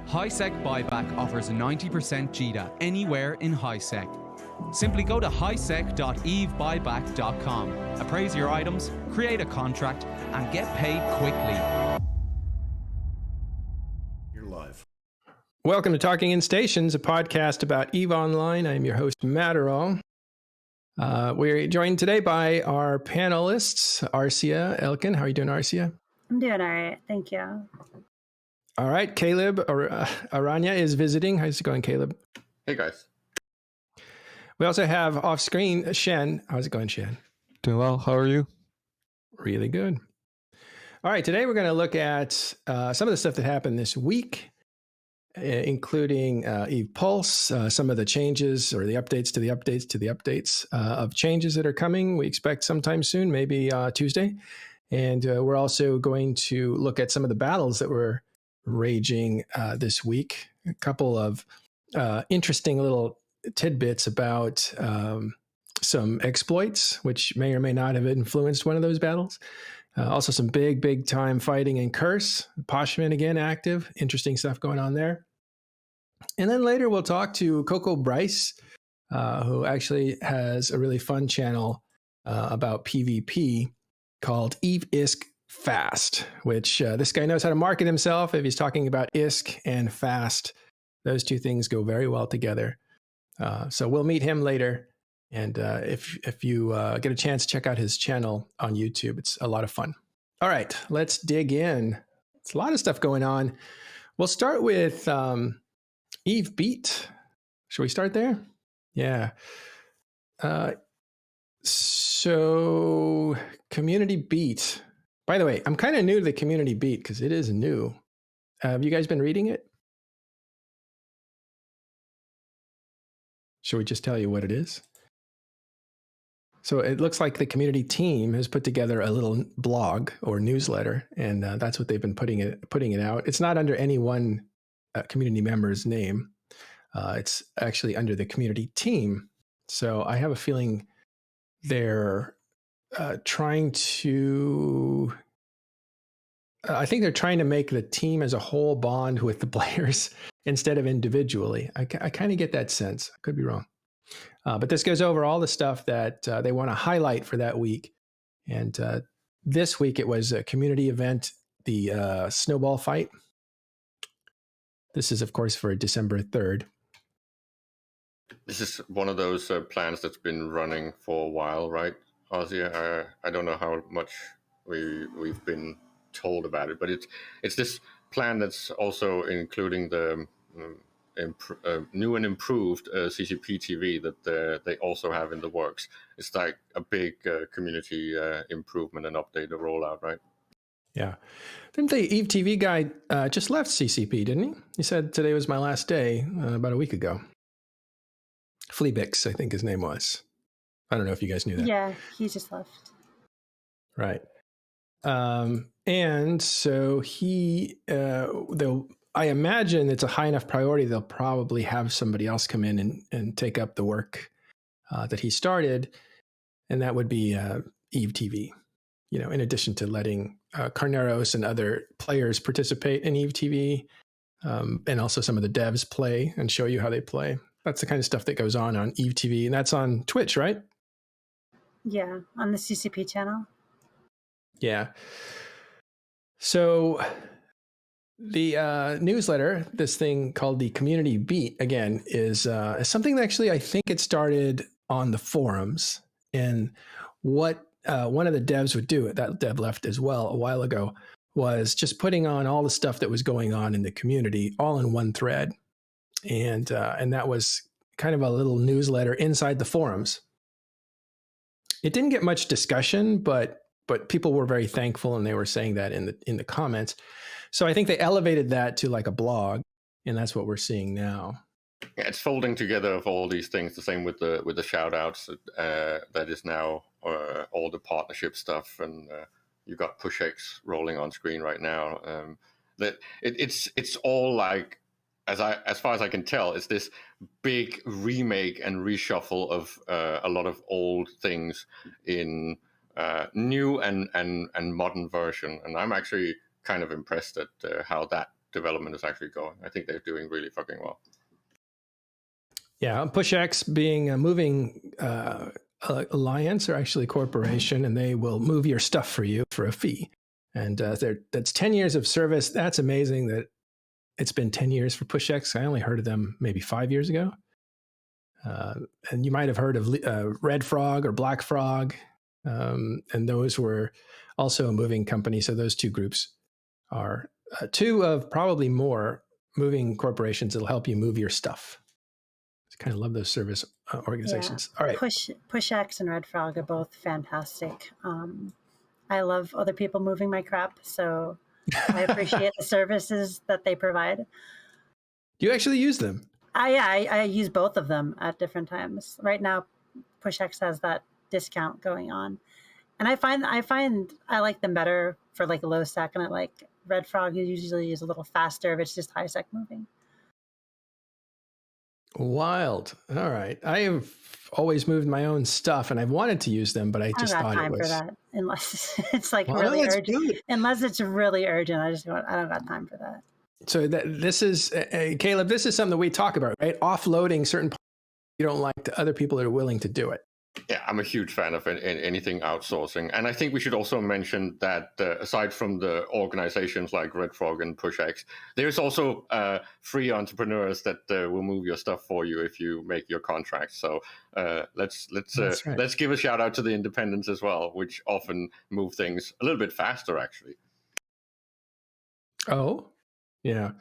HiSec Buyback offers 90% JITA anywhere in HiSec. Simply go to hisec.evebuyback.com, appraise your items, create a contract, and get paid quickly. You're live. Welcome to Talking in Stations, a podcast about EVE Online. I'm your host, Matterall. We're joined today by our panelists, Arsia, Elkin. How are you doing, Arsia? I'm doing all right. Thank you. All right. Caleb, Ayrania is visiting. How's it going, Caleb? Hey, guys. We also have off screen Shen. How's it going, Shen? Doing well. How are you? Really good. All right. Today we're going to look at some of the stuff that happened this week, including EVE Pulse, some of the changes or the updates to the updates to the updates of changes that are coming. We expect sometime soon, maybe Tuesday. And we're also going to look at some of the battles that were raging this week. A couple of interesting little tidbits about some exploits, which may or may not have influenced one of those battles. Also some big time fighting in Curse. Pochven again active. Interesting stuff going on there. And then later we'll talk to Koko Bryce, who actually has a really fun channel about PvP called ISK Fast, which this guy knows how to market himself. If he's talking about ISK and fast, those two things go very well together. So we'll meet him later. And if you get a chance, check out his channel on YouTube. It's a lot of fun. All right, let's dig in. It's a lot of stuff going on. We'll start with EVE Beat. Should we start there? Yeah. So Community Beat. By the way, I'm kind of new to the Community Beat because it is new. Have you guys been reading it? Should we just tell you what it is? So it looks like the community team has put together a little blog or newsletter, and that's what they've been putting it out. It's not under any one community member's name. It's actually under the community team. So I have a feeling they're trying to... I think they're trying to make the team as a whole bond with the players instead of individually. I kind of get that sense. I could be wrong. But this goes over all the stuff that they want to highlight for that week. And this week it was a community event, the Snowball Fight. This is, of course, for December 3rd. This is one of those plans that's been running for a while, right, Arsia? I don't know how much we've been told about it, but it's this plan that's also including the new and improved CCP TV that they also have in the works. It's like a big community improvement and update and rollout, right? Yeah. Didn't the EVE TV guy just left CCP, didn't he? He said today was my last day about a week ago. Fleabix, I think his name was. I don't know if you guys knew that. Yeah, he just left. Right. And so I imagine it's a high enough priority, they'll probably have somebody else come in and take up the work that he started. And that would be EVE TV, in addition to letting Carneros and other players participate in EVE TV, and also some of the devs play and show you how they play. That's the kind of stuff that goes on EVE TV, and that's on Twitch, right? Yeah, on the CCP channel. Yeah. So the newsletter, this thing called the Community Beat, again, is something that actually I think it started on the forums. And what one of the devs would do, that dev left as well a while ago, was just putting on all the stuff that was going on in the community all in one thread. And that was kind of a little newsletter inside the forums. It didn't get much discussion, but people were very thankful, and they were saying that in the comments. So I think they elevated that to like a blog, and that's what we're seeing now. Yeah, it's folding together of all these things. The same with the shout outs that is now all the partnership stuff, and you got PushX rolling on screen right now. That it's all like, as far as I can tell, it's this big remake and reshuffle of a lot of old things in new and modern version. And I'm actually kind of impressed at how that development is actually going. I think they're doing really fucking well. Yeah, PushX being a moving alliance or actually corporation, and they will move your stuff for you for a fee. And that's 10 years of service. That's amazing that it's been 10 years for PushX. I only heard of them maybe 5 years ago. And you might have heard of Red Frog or Black Frog. And those were also a moving company. So those two groups are two of probably more moving corporations that'll help you move your stuff. I kind of love those service organizations. Yeah. All right. PushX and Red Frog are both fantastic. I love other people moving my crap, so I appreciate the services that they provide. Do you actually use them? I use both of them at different times. Right now, PushX has that discount going on, and I find I like them better for like low stack, and I like Red Frog usually is a little faster if it's just HiSec moving. Wild. All right. I have always moved my own stuff, and I've wanted to use them, but I just thought it was. I don't got time for that unless it's like really urgent. Good. Unless it's really urgent, I don't got time for that. So this is Caleb. This is something that we talk about, right? Offloading certain parts you don't like to other people that are willing to do it. Yeah, I'm a huge fan of anything outsourcing. And I think we should also mention that aside from the organizations like Red Frog and PushX, there's also free entrepreneurs that will move your stuff for you if you make your contracts. So let's give a shout out to the independents as well, which often move things a little bit faster, actually. Oh, yeah.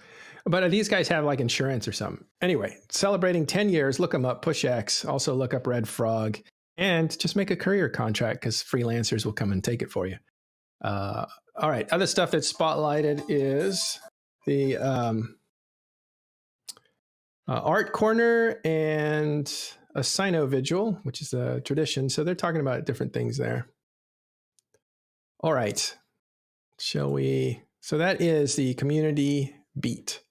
But these guys have like insurance or something. Anyway, celebrating 10 years, look them up, PushX. Also look up Red Frog. And just make a courier contract because freelancers will come and take it for you. All right. Other stuff that's spotlighted is the Art Corner and a Sino Vigil, which is a tradition. So they're talking about different things there. All right. Shall we? So that is the community beat.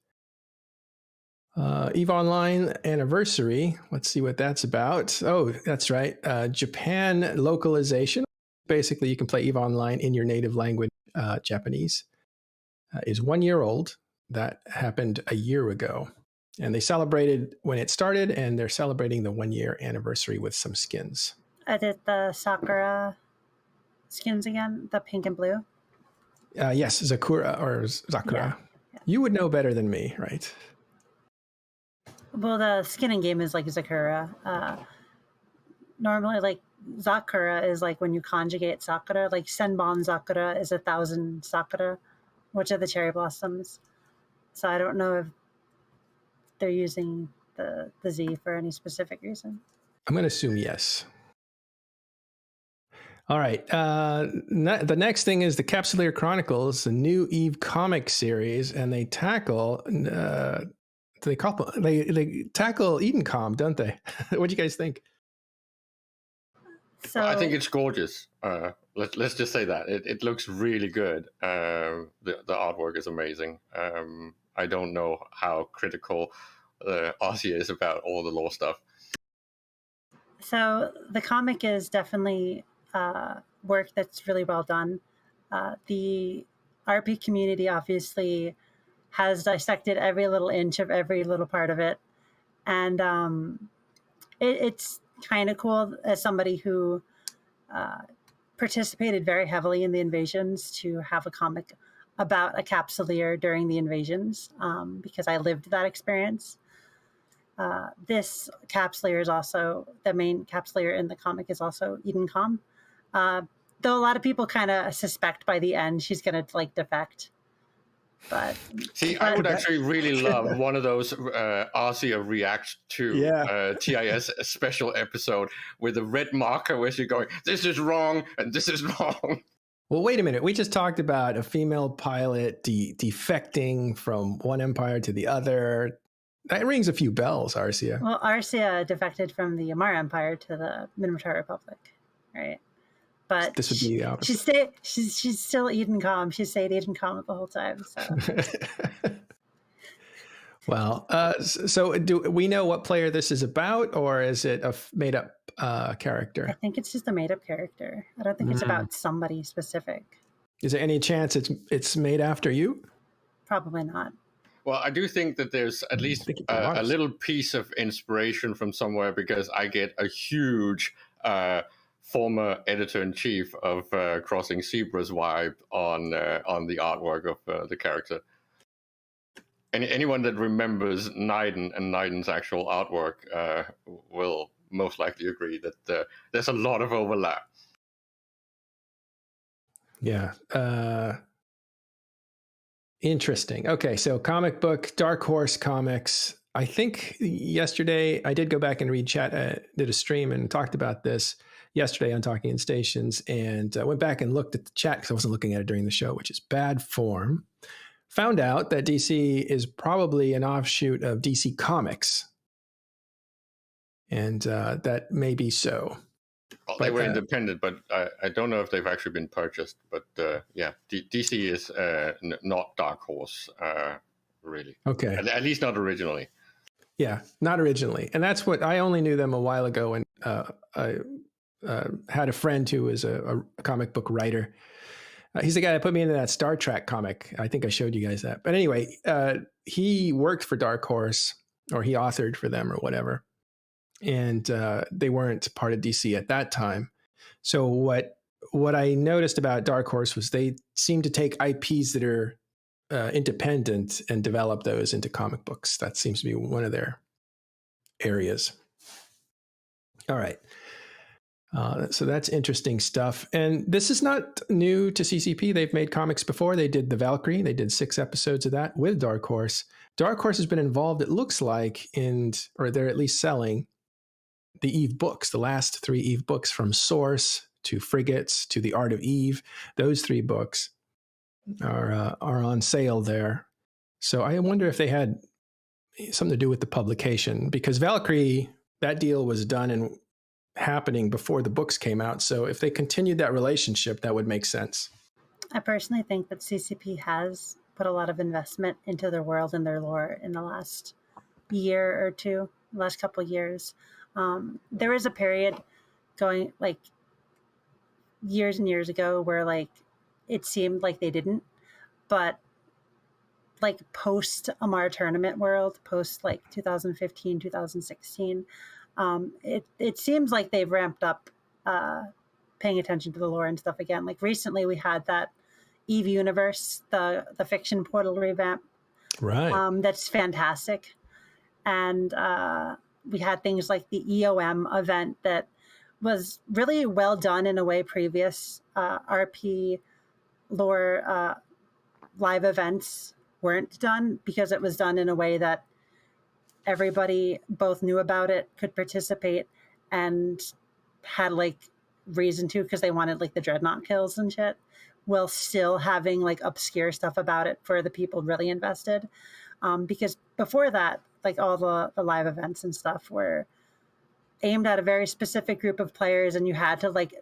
EVE Online anniversary. Let's see what that's about. Oh, that's right. Japan localization. Basically, you can play EVE Online in your native language, Japanese. Is 1 year old. That happened a year ago. And they celebrated when it started, and they're celebrating the 1 year anniversary with some skins. I did the Sakura skins again, the pink and blue. Yes, Sakura or Sakura. Yeah. You would know better than me, right? Well, the skinning game is like Sakura. Normally, like Sakura is like when you conjugate Sakura. Like Senbon Sakura is 1,000 Sakura, which are the cherry blossoms. So I don't know if they're using the Z for any specific reason. I'm going to assume yes. All right. The next thing is the Capsuleer Chronicles, the new EVE comic series, and they tackle. They tackle Edencom, don't they? What do you guys think? So I think it's gorgeous. Let's just say that it looks really good. The artwork is amazing. I don't know how critical Arsia is about all the lore stuff. So the comic is definitely work that's really well done. The RP community obviously has dissected every little inch of every little part of it. And it's kind of cool as somebody who participated very heavily in the invasions to have a comic about a Capsuleer during the invasions because I lived that experience. This Capsuleer is also, the main Capsuleer in the comic is also Edencom. Though a lot of people kind of suspect by the end she's going to like defect. But I would actually really love one of those Arsia react to TIS special episode with a red marker where she's going, this is wrong and this is wrong. Well, wait a minute. We just talked about a female pilot defecting from one empire to the other. That rings a few bells, Arsia. Well, Arsia defected from the Amara Empire to the Minotaur Republic, right? But this would be the opposite. She's still Edencom. She stayed Edencom the whole time. So. Well, so do we know what player this is about, or is it a made-up character? I think it's just a made-up character. I don't think it's about somebody specific. Is there any chance it's made after you? Probably not. Well, I do think that there's at least a little piece of inspiration from somewhere, because I get a huge former editor-in-chief of Crossing Zebras vibe on the artwork of the character. Anyone that remembers Naiden and Naiden's actual artwork will most likely agree that there's a lot of overlap. Yeah. Interesting. Okay, so comic book, Dark Horse Comics. I think yesterday I did go back and read chat, did a stream and talked about this yesterday on Talking in Stations, and went back and looked at the chat because I wasn't looking at it during the show, which is bad form. Found out that DC is probably an offshoot of DC Comics, and that may be so. Well, they were independent, but I don't know if they've actually been purchased. But yeah, DC is not Dark Horse, really. Okay. At least not originally. Yeah, not originally. And that's what I only knew them a while ago. And I had a friend who was a comic book writer. He's the guy that put me into that Star Trek comic. I think I showed you guys that. But anyway, he worked for Dark Horse, or he authored for them or whatever. And they weren't part of DC at that time. So what I noticed about Dark Horse was they seem to take IPs that are independent and develop those into comic books. That seems to be one of their areas. All right. So that's interesting stuff. And this is not new to CCP. They've made comics before. They did The Valkyrie. They did 6 episodes of that with Dark Horse. Dark Horse has been involved, it looks like, or they're at least selling the Eve books, the last 3 Eve books, from Source to Frigates to The Art of Eve. Those 3 books are on sale there. So I wonder if they had something to do with the publication, because Valkyrie, that deal was done and happening before the books came out. So if they continued that relationship, that would make sense. I personally think that CCP has put a lot of investment into their world and their lore in the last year or two, last couple of years. There was a period going like years and years ago where like it seemed like they didn't, but like post Amar tournament world, post like 2015, 2016, it seems like they've ramped up paying attention to the lore and stuff again. Like recently we had that Eve universe, the fiction portal revamp. Right. That's fantastic. And we had things like the EOM event that was really well done in a way previous RP lore live events weren't done, because it was done in a way that everybody both knew about it, could participate, and had like reason to, because they wanted like the dreadnought kills and shit, while still having like obscure stuff about it for the people really invested. Because before that, like all the live events and stuff were aimed at a very specific group of players, and you had to like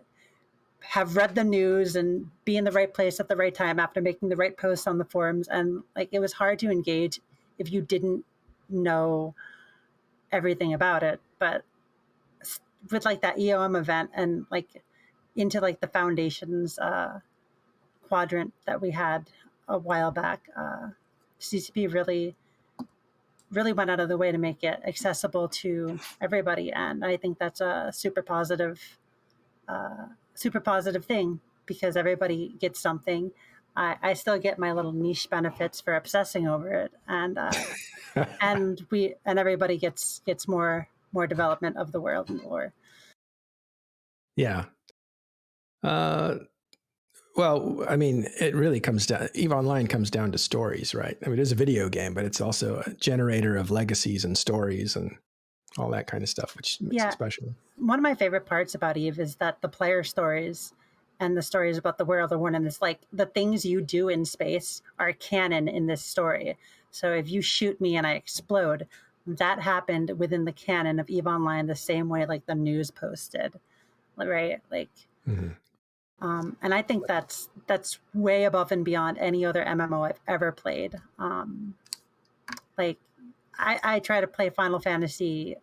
have read the news and be in the right place at the right time after making the right posts on the forums. And like it was hard to engage if you didn't know everything about it. But with like that EOM event and like into like the Foundations quadrant that we had a while back, CCP really went out of the way to make it accessible to everybody. And I think that's a super positive thing, because everybody gets something. I still get my little niche benefits for obsessing over it, and and everybody gets more development of the world and the lore. Yeah. Well, I mean, it really comes down, EVE Online comes down to stories, right? I mean, it is a video game, but it's also a generator of legacies and stories and all that kind of stuff, which makes it special. One of my favorite parts about EVE is that the player stories and the stories about the world are one, and it's like the things you do in space are canon in this story. So if you shoot me and I explode, that happened within the canon of EVE Online the same way like the news posted, right? Like, and I think that's way above and beyond any other MMO I've ever played. Like I try to play Final Fantasy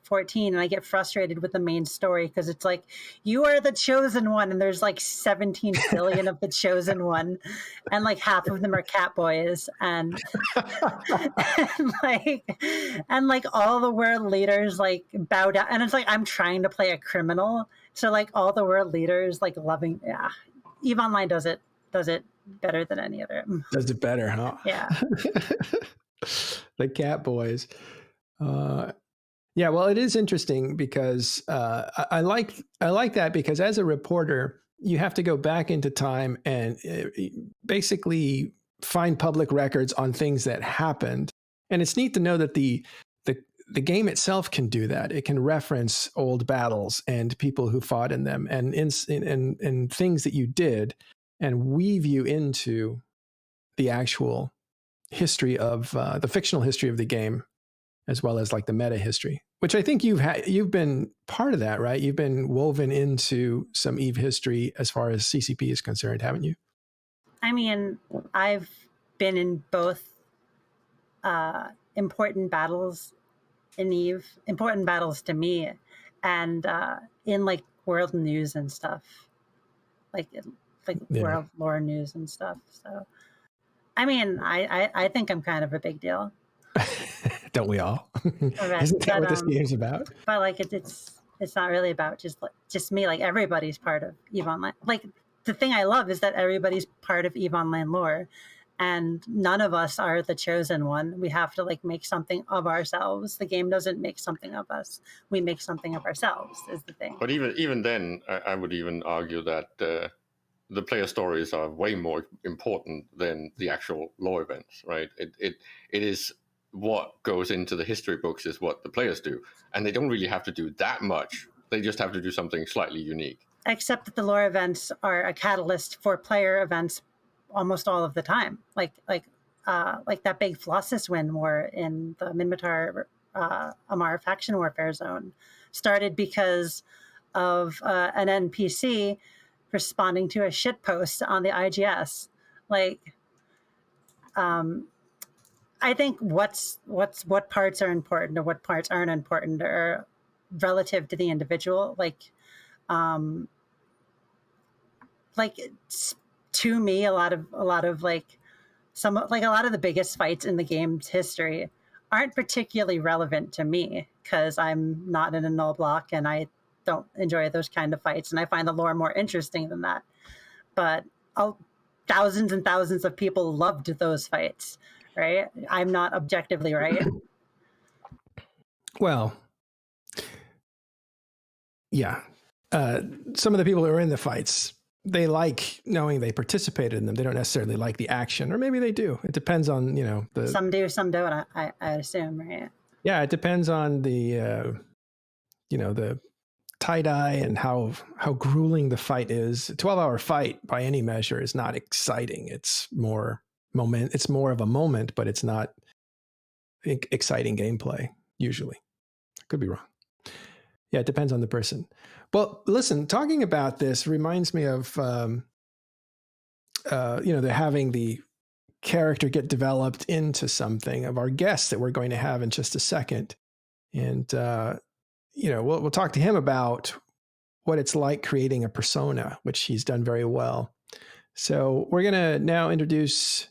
14 and I get frustrated with the main story because it's like, you are the chosen one and there's like 17 billion of the chosen one and like half of them are cat boys and and like all the world leaders like bow down and it's like I'm trying to play a criminal, so like all the world leaders like loving. EVE Online does it better than any other. Does it better, huh? Yeah. The cat boys. Yeah, well, it is interesting because I like that because as a reporter, you have to go back into time and basically find public records on things that happened. And it's neat to know that the game itself can do that. It can reference old battles and people who fought in them and things that you did and weave you into the actual history of the fictional history of the game, as well as like the meta history, which I think you've been part of that, right? You've been woven into some EVE history as far as CCP is concerned, haven't you? I mean, I've been in both important battles in EVE, important battles to me, and in like world news and stuff, like world lore news and stuff. So, I mean, I think I'm kind of a big deal. Don't we all? Isn't that what this game's about? But like it's not really about just me. Like everybody's part of EVE Online. Like the thing I love is that everybody's part of EVE Online lore, and none of us are the chosen one. We have to like make something of ourselves. The game doesn't make something of us. We make something of ourselves. Is the thing. But even then, I would even argue that the player stories are way more important than the actual lore events, right? It is. What goes into the history books is what the players do, and they don't really have to do that much. They just have to do something slightly unique. Except that the lore events are a catalyst for player events almost all of the time. Like that big Flossus win war in the Minmatar Amar faction warfare zone started because of an NPC responding to a shit post on the IGS. I think what parts are important or what parts aren't important are relative to the individual. To me, a lot of the biggest fights in the game's history aren't particularly relevant to me because I'm not in a null block and I don't enjoy those kind of fights, and I find the lore more interesting than that. But thousands and thousands of people loved those fights. Right? I'm not objectively right. Well, yeah. Some of the people who are in the fights, they like knowing they participated in them. They don't necessarily like the action, or maybe they do. It depends on, some do, some don't, I assume, right? Yeah, it depends on the tie-dye and how grueling the fight is. A 12-hour fight by any measure is not exciting. It's more of a moment, but it's not exciting gameplay usually. I could be wrong. Yeah, it depends on the person. Well, listen, talking about this reminds me of having the character get developed into something of our guest that we're going to have in just a second, and we'll talk to him about what it's like creating a persona, which he's done very well. So we're going to now introduce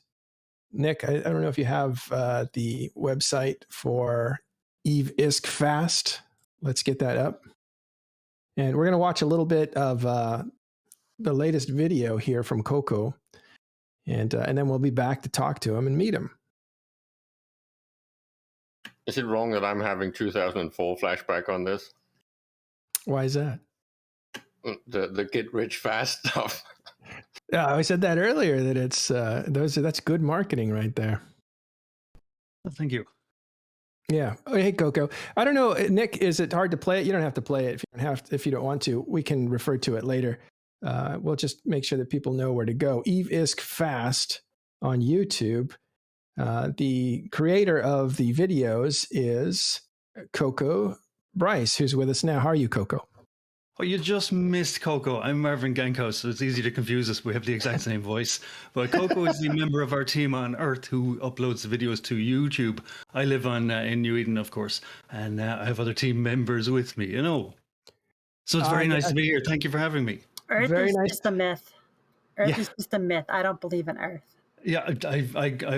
Nick. I don't know if you have the website for ISK Fast. Let's get that up. And we're going to watch a little bit of the latest video here from Koko. And then we'll be back to talk to him and meet him. Is it wrong that I'm having 2004 flashback on this? Why is that? The get rich fast stuff. Yeah, I said that earlier that it's that's good marketing right there. Thank you. Yeah. Oh, hey, Koko. I don't know, Nick. Is it hard to play it? You don't have to play it if you don't want to. We can refer to it later. We'll just make sure that people know where to go. ISK Fast on YouTube. The creator of the videos is Koko Bryce, who's with us now. How are you, Koko? Oh, you just missed Koko. I'm Marvin Gankhouse, so it's easy to confuse us. We have the exact same voice. But Koko is the member of our team on Earth who uploads the videos to YouTube. I live in New Eden, of course, and I have other team members with me, you know. So it's very nice to be here. Thank you for having me. Earth Very is nice. just a myth. Earth is just a myth. I don't believe in Earth. Yeah,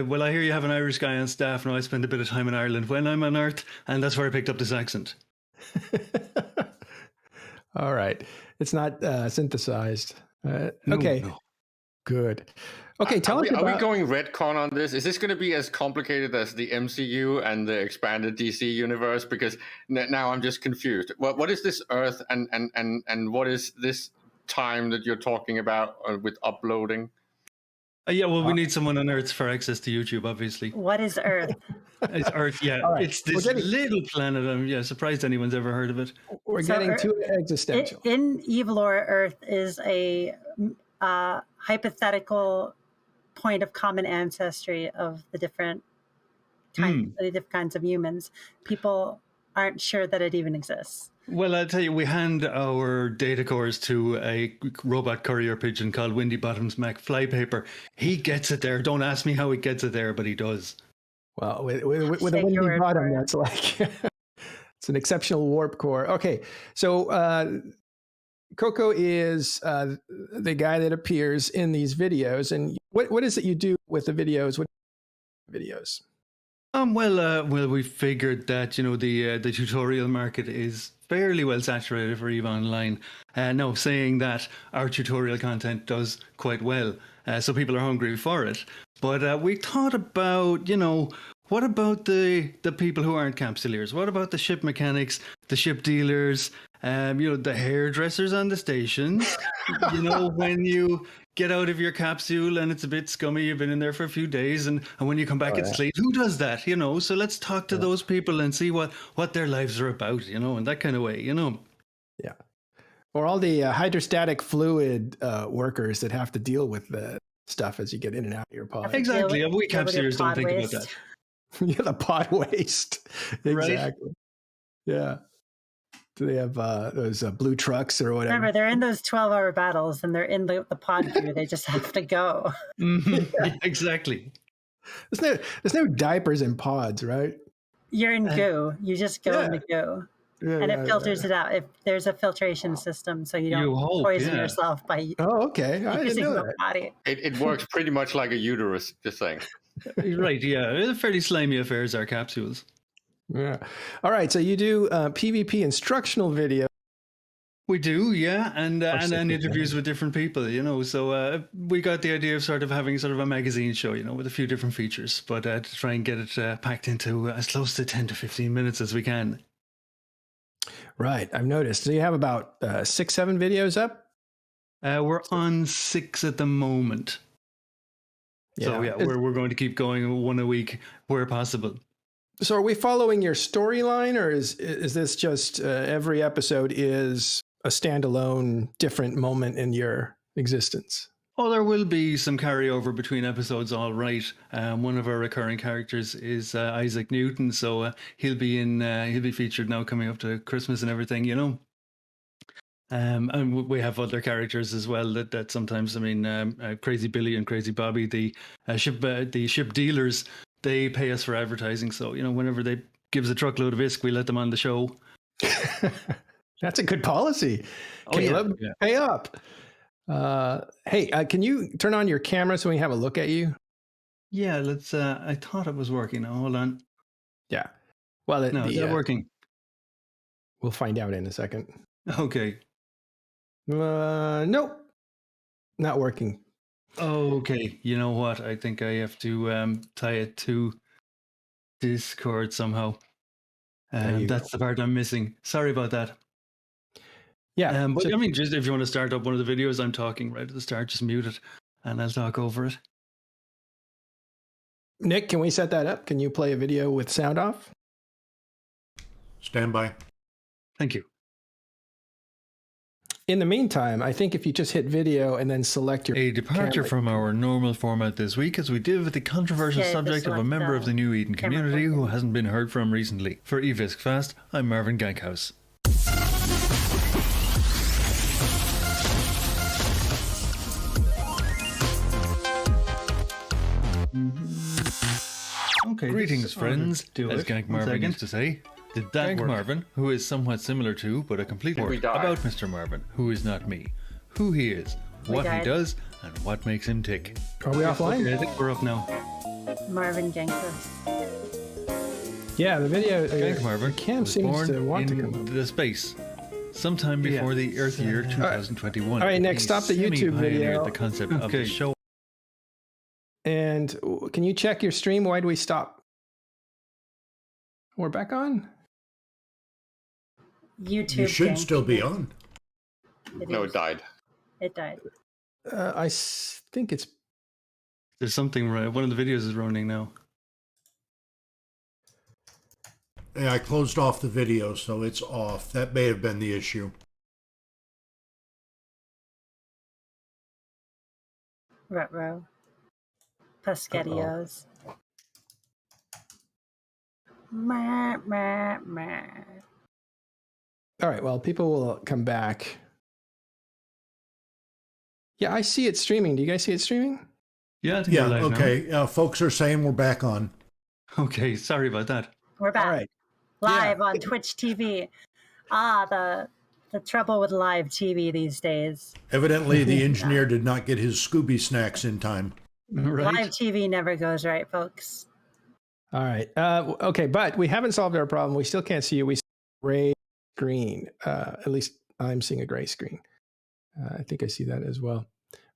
well, I hear you have an Irish guy on staff. Now I spend a bit of time in Ireland when I'm on Earth, and that's where I picked up this accent. All right. It's not synthesized. Okay. No. Good. Okay, tell us about... Are we going retcon on this? Is this going to be as complicated as the MCU and the expanded DC universe? Because now I'm just confused. What is this Earth and what is this time that you're talking about with uploading? Yeah, well, we need someone on Earth for access to YouTube, obviously. What is Earth? It's Earth, yeah. Right. It's this little planet. I'm surprised anyone's ever heard of it. We're getting too existential. In Evilore, Earth is a hypothetical point of common ancestry of the different kinds of humans. People aren't sure that it even exists. Well, I'll tell you, we hand our data cores to a robot courier pigeon called Windy Bottoms Mac Flypaper. He gets it there. Don't ask me how he gets it there, but he does. Well, with a windy bottom, that's like it's an exceptional warp core. Okay, so Koko is the guy that appears in these videos, and what is it you do with the videos? What videos? Well, we figured that the tutorial market is fairly well saturated for EVE Online. No, saying that our tutorial content does quite well, so people are hungry for it. But we thought about, what about the people who aren't capsuleers? What about the ship mechanics, the ship dealers, the hairdressers on the stations? When you get out of your capsule and it's a bit scummy, you've been in there for a few days, and when you come back, it's clean. Who does that? So let's talk to those people and see what their lives are about, in that kind of way, Yeah. Or all the hydrostatic fluid workers that have to deal with the stuff as you get in and out of your pod. Exactly. We capsuleers don't think about that. Yeah, the pod waste. Exactly. Right? Yeah. Do they have those blue trucks or whatever? Remember, they're in those 12-hour battles, and they're in the pod crew. They just have to go. Yeah, exactly. There's no diapers in pods, right? You're in goo. You just go in the goo. And it filters it out. If there's a filtration system, so you don't poison yourself by okay. I didn't know that. body. It works pretty much like a uterus, just saying. Right, yeah. They're fairly slimy affairs, our capsules. Yeah. All right. So you do PvP instructional video. We do, yeah, and interviews with different people, So we got the idea of having a magazine show, with a few different features, but to try and get it packed into as close to 10 to 15 minutes as we can. Right. I've noticed. So you have about 6-7 videos up? We're on 6 at the moment. Yeah. So yeah, we're going to keep going one a week where possible. So are we following your storyline, or is this just every episode is a standalone different moment in your existence? Oh, there will be some carryover between episodes, all right. One of our recurring characters is Isaac Newton, so he'll be featured now coming up to Christmas and everything, And we have other characters as well that sometimes, Crazy Billy and Crazy Bobby, the ship dealers, they pay us for advertising. So, whenever they give us a truckload of ISK, we let them on the show. That's a good policy. Caleb, pay up. Hey, can you turn on your camera so we can have a look at you? Yeah, let's. I thought it was working. Now, hold on. Yeah. Well, is that working? We'll find out in a second. Okay. Nope. Not working. Okay. You know what? I think I have to tie it to Discord somehow. That's the part I'm missing. Sorry about that. Yeah. But just if you want to start up one of the videos I'm talking right at the start, just mute it and I'll talk over it. Nick, can we set that up? Can you play a video with sound off? Stand by. Thank you. In the meantime, I think if you just hit video and then select your A departure from our normal format this week as we deal with the controversial subject of a member of the New Eden community who hasn't been heard from recently. For eVisk Fast, I'm Marvin Gankhouse. Okay. Greetings, friends, as Gank Marvin used to say. Did that Gank work? Marvin, who is somewhat similar to, but a complete Did we word die? about Mr. Marvin, who is not me, who he is, what he died. does, and what makes him tick. Are we offline? Okay, I think we're up now. Marvin ganked us. Yeah, the video. Gank Marvin Cam was seems born to want to in come. the space sometime before the Earth year 2021. All right, Nick, He stop the YouTube semi-pioneered video. the concept of the show. And can you check your stream? Why do we stop? We're back on? YouTube. You should ganked still be us. on. No, is. it died. It died. Think it's. There's something right. One of the videos is running now. Yeah, I closed off the video, so it's off. That may have been the issue. Retro. Pescatios. Meh, meh, meh. All right, well, people will come back. Yeah, I see it streaming. Do you guys see it streaming? Yeah, I think Yeah, we're live okay. Folks are saying we're back on. now. Okay, sorry about that. We're back. All right. Live on Twitch TV. The trouble with live TV these days. Evidently, the engineer did not get his Scooby snacks in time. Right. Live TV never goes right, folks. All right. Okay, but we haven't solved our problem. We still can't see you. We see a gray screen. At least I'm seeing a gray screen. I think I see that as well.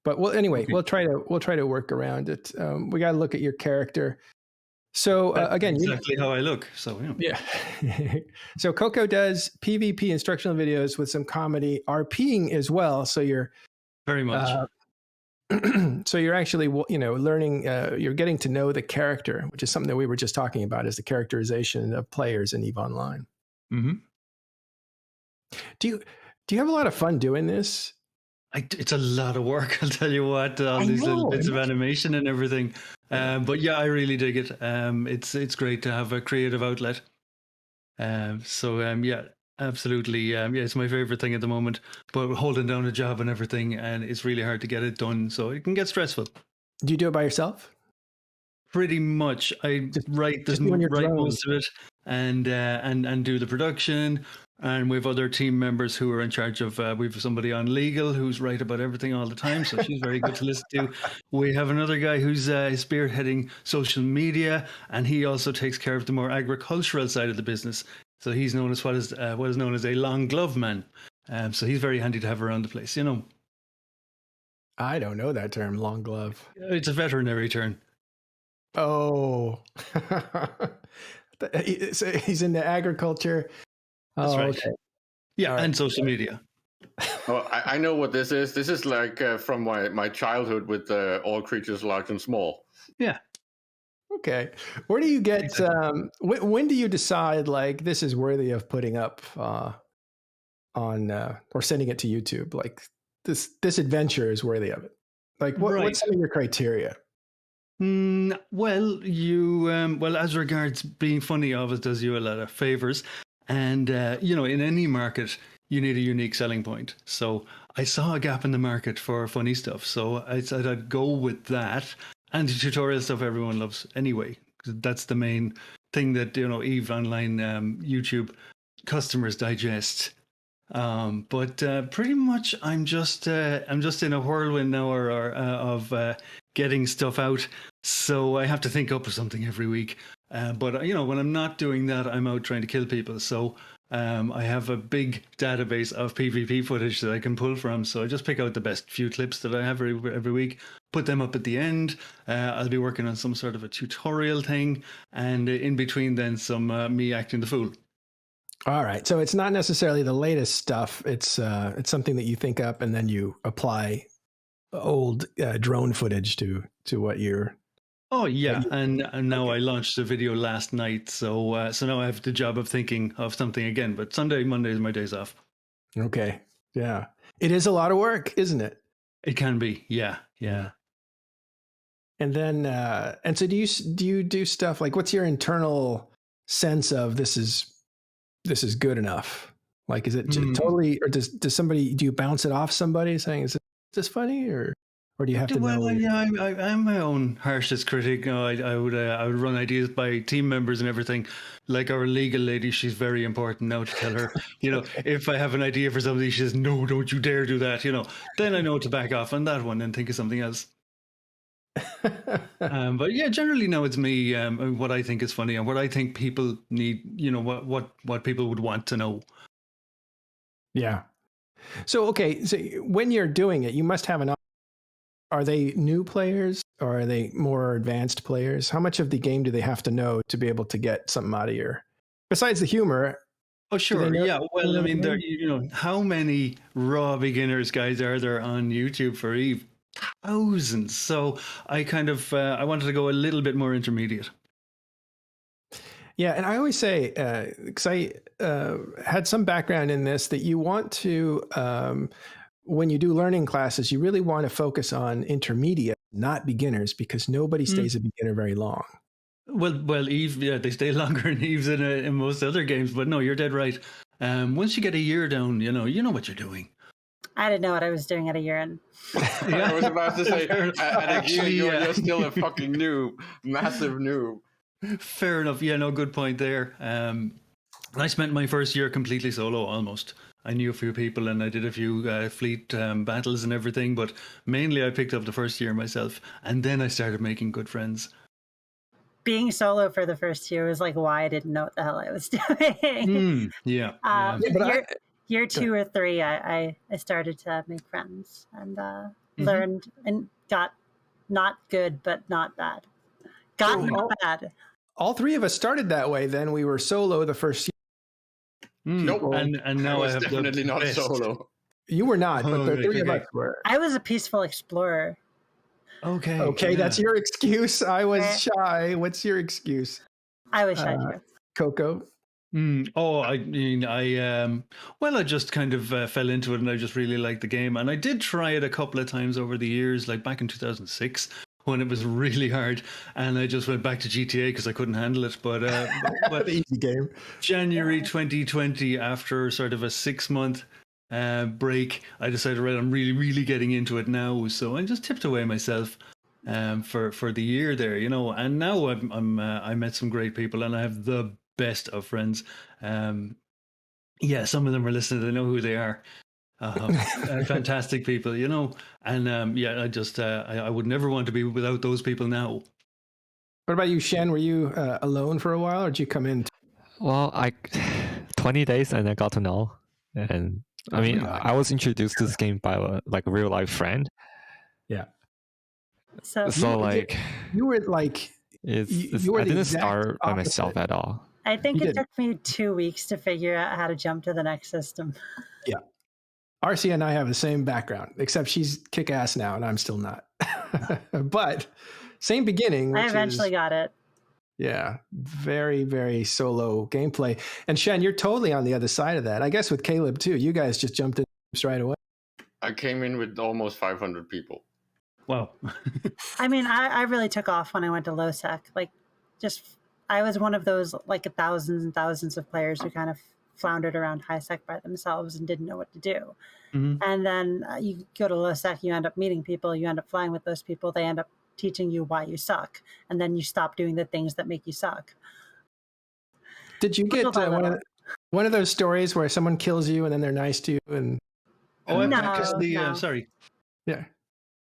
But well, anyway, Okay. we'll try to work around it. We got to look at your character. So That's again, exactly how I look. So yeah. yeah. So Koko does PvP instructional videos with some comedy, RPing as well. So you're Very much. so you're actually learning. You're getting to know the character, which is something that we were just talking about, is the characterization of players in EVE Online. Mm-hmm. Do you have a lot of fun doing this? It's a lot of work, I'll tell you what. All I these little know, bits of imagine. animation and everything. But yeah, I really dig it. It's great to have a creative outlet. Yeah, absolutely. Yeah, it's my favorite thing at the moment. But holding down a job and everything, and it's really hard to get it done, so it can get stressful. Do you do it by yourself? Pretty much, I write just you and your drone. most of it, and do the production. And we have other team members who are in charge of. We have somebody on legal who's right about everything all the time, so she's very good to listen to. We have another guy who's spearheading social media, and he also takes care of the more agricultural side of the business. So he's known as what is known as a long glove man. So he's very handy to have around the place. I don't know that term, long glove. It's a veterinary term. Oh, he's into agriculture. That's right. Okay. Yeah, All and right. social media. Oh, I know what this is. This is like from my childhood with All Creatures Large and Small. Yeah. Okay. Where do you get? When do you decide like this is worthy of putting up on or sending it to YouTube? Like this adventure is worthy of it. Like what's some of your criteria? Well, you as regards being funny, always does you a lot of favors, and in any market you need a unique selling point. So I saw a gap in the market for funny stuff, so I said I'd go with that, and the tutorial stuff everyone loves anyway. That's the main thing that EVE Online YouTube customers digest. But pretty much I'm just in a whirlwind now of getting stuff out. So I have to think up of something every week. But when I'm not doing that, I'm out trying to kill people. So I have a big database of PvP footage that I can pull from. So I just pick out the best few clips that I have every week, put them up at the end. I'll be working on some sort of a tutorial thing, and in between then some me acting the fool. All right. So it's not necessarily the latest stuff. It's something that you think up and then you apply old drone footage to what you're. Oh yeah, and now I launched a video last night, so now I have the job of thinking of something again. But Sunday, Monday is my days off. Okay. Yeah. It is a lot of work, isn't it? It can be. Yeah. And then and so do you do stuff like what's your internal sense of this is good enough? Like is it totally, or do you bounce it off somebody saying is this funny or? or do you have to know? Well, yeah, I'm my own harshest critic. I would run ideas by team members and everything. Like our legal lady, she's very important now to tell her. If I have an idea for something, she says, "No, don't you dare do that." Then I know to back off on that one and think of something else. But yeah, generally, no, it's me. What I think is funny and what I think people need. What people would want to know. Yeah. So okay, so when you're doing it, you must have an. Are they new players or are they more advanced players? How much of the game do they have to know to be able to get something out of your? Besides the humor. Oh, sure. Yeah. Well, I mean, how many raw beginners guys are there on YouTube for Eve? Thousands. So I kind of I wanted to go a little bit more intermediate. Yeah, and I always say, because I had some background in this, that you want to, when you do learning classes, you really want to focus on intermediate, not beginners, because nobody stays a beginner very long. Well, Eve, yeah, they stay longer in Eves than in most other games. But no, you're dead right. Once you get a year down, you know what you're doing. I didn't know what I was doing at a year in. I was about to say, at a year, you're still a fucking noob, massive noob. Fair enough. Yeah, no, good point there. I spent my first year completely solo, almost. I knew a few people and I did a few fleet battles and everything, but mainly I picked up the first year myself, and then I started making good friends. Being solo for the first year was like why I didn't know what the hell I was doing. Year 2 or 3, I started to make friends and learned and got not good, but not bad. Not bad. All 3 of us started that way. Then we were solo the first year. Nope. And now I have definitely not best. Solo. You were not, but the 3 of us were. I was a peaceful explorer. Okay, yeah. That's your excuse. I was shy. What's your excuse? I was shy too. Coco? I mean, I just kind of fell into it and I just really liked the game. And I did try it a couple of times over the years, like back in 2006 when it was really hard. And I just went back to GTA because I couldn't handle it. But the easy game. January 2020, after sort of a 6-month break, I decided, right, I'm really, really getting into it now. So I just tipped away myself for the year there, and now I met some great people and I have the best of friends. Some of them are listening. I know who they are. Fantastic people, and I would never want to be without those people now. What about you, Shen? Were you alone for a while or did you come in? Well, 20 days and I got to know. And I mean, I was introduced to this game by a real life friend. Yeah. So you were like, I didn't start by myself at all. I think it took me 2 weeks to figure out how to jump to the next system. Yeah. Arsia and I have the same background, except she's kick ass now and I'm still not. But same beginning. I eventually got it. Yeah. Very, very solo gameplay. And Shen, you're totally on the other side of that. I guess with Caleb too. You guys just jumped in right away. I came in with almost 500 people. Wow. I mean, I really took off when I went to LowSec. I was one of those thousands and thousands of players who kind of floundered around HiSec by themselves and didn't know what to do. Mm-hmm. And then you go to LowSec, you end up meeting people, you end up flying with those people, they end up teaching you why you suck. And then you stop doing the things that make you suck. Did you get one of those stories where someone kills you and then they're nice to you? And I practiced sorry. Yeah.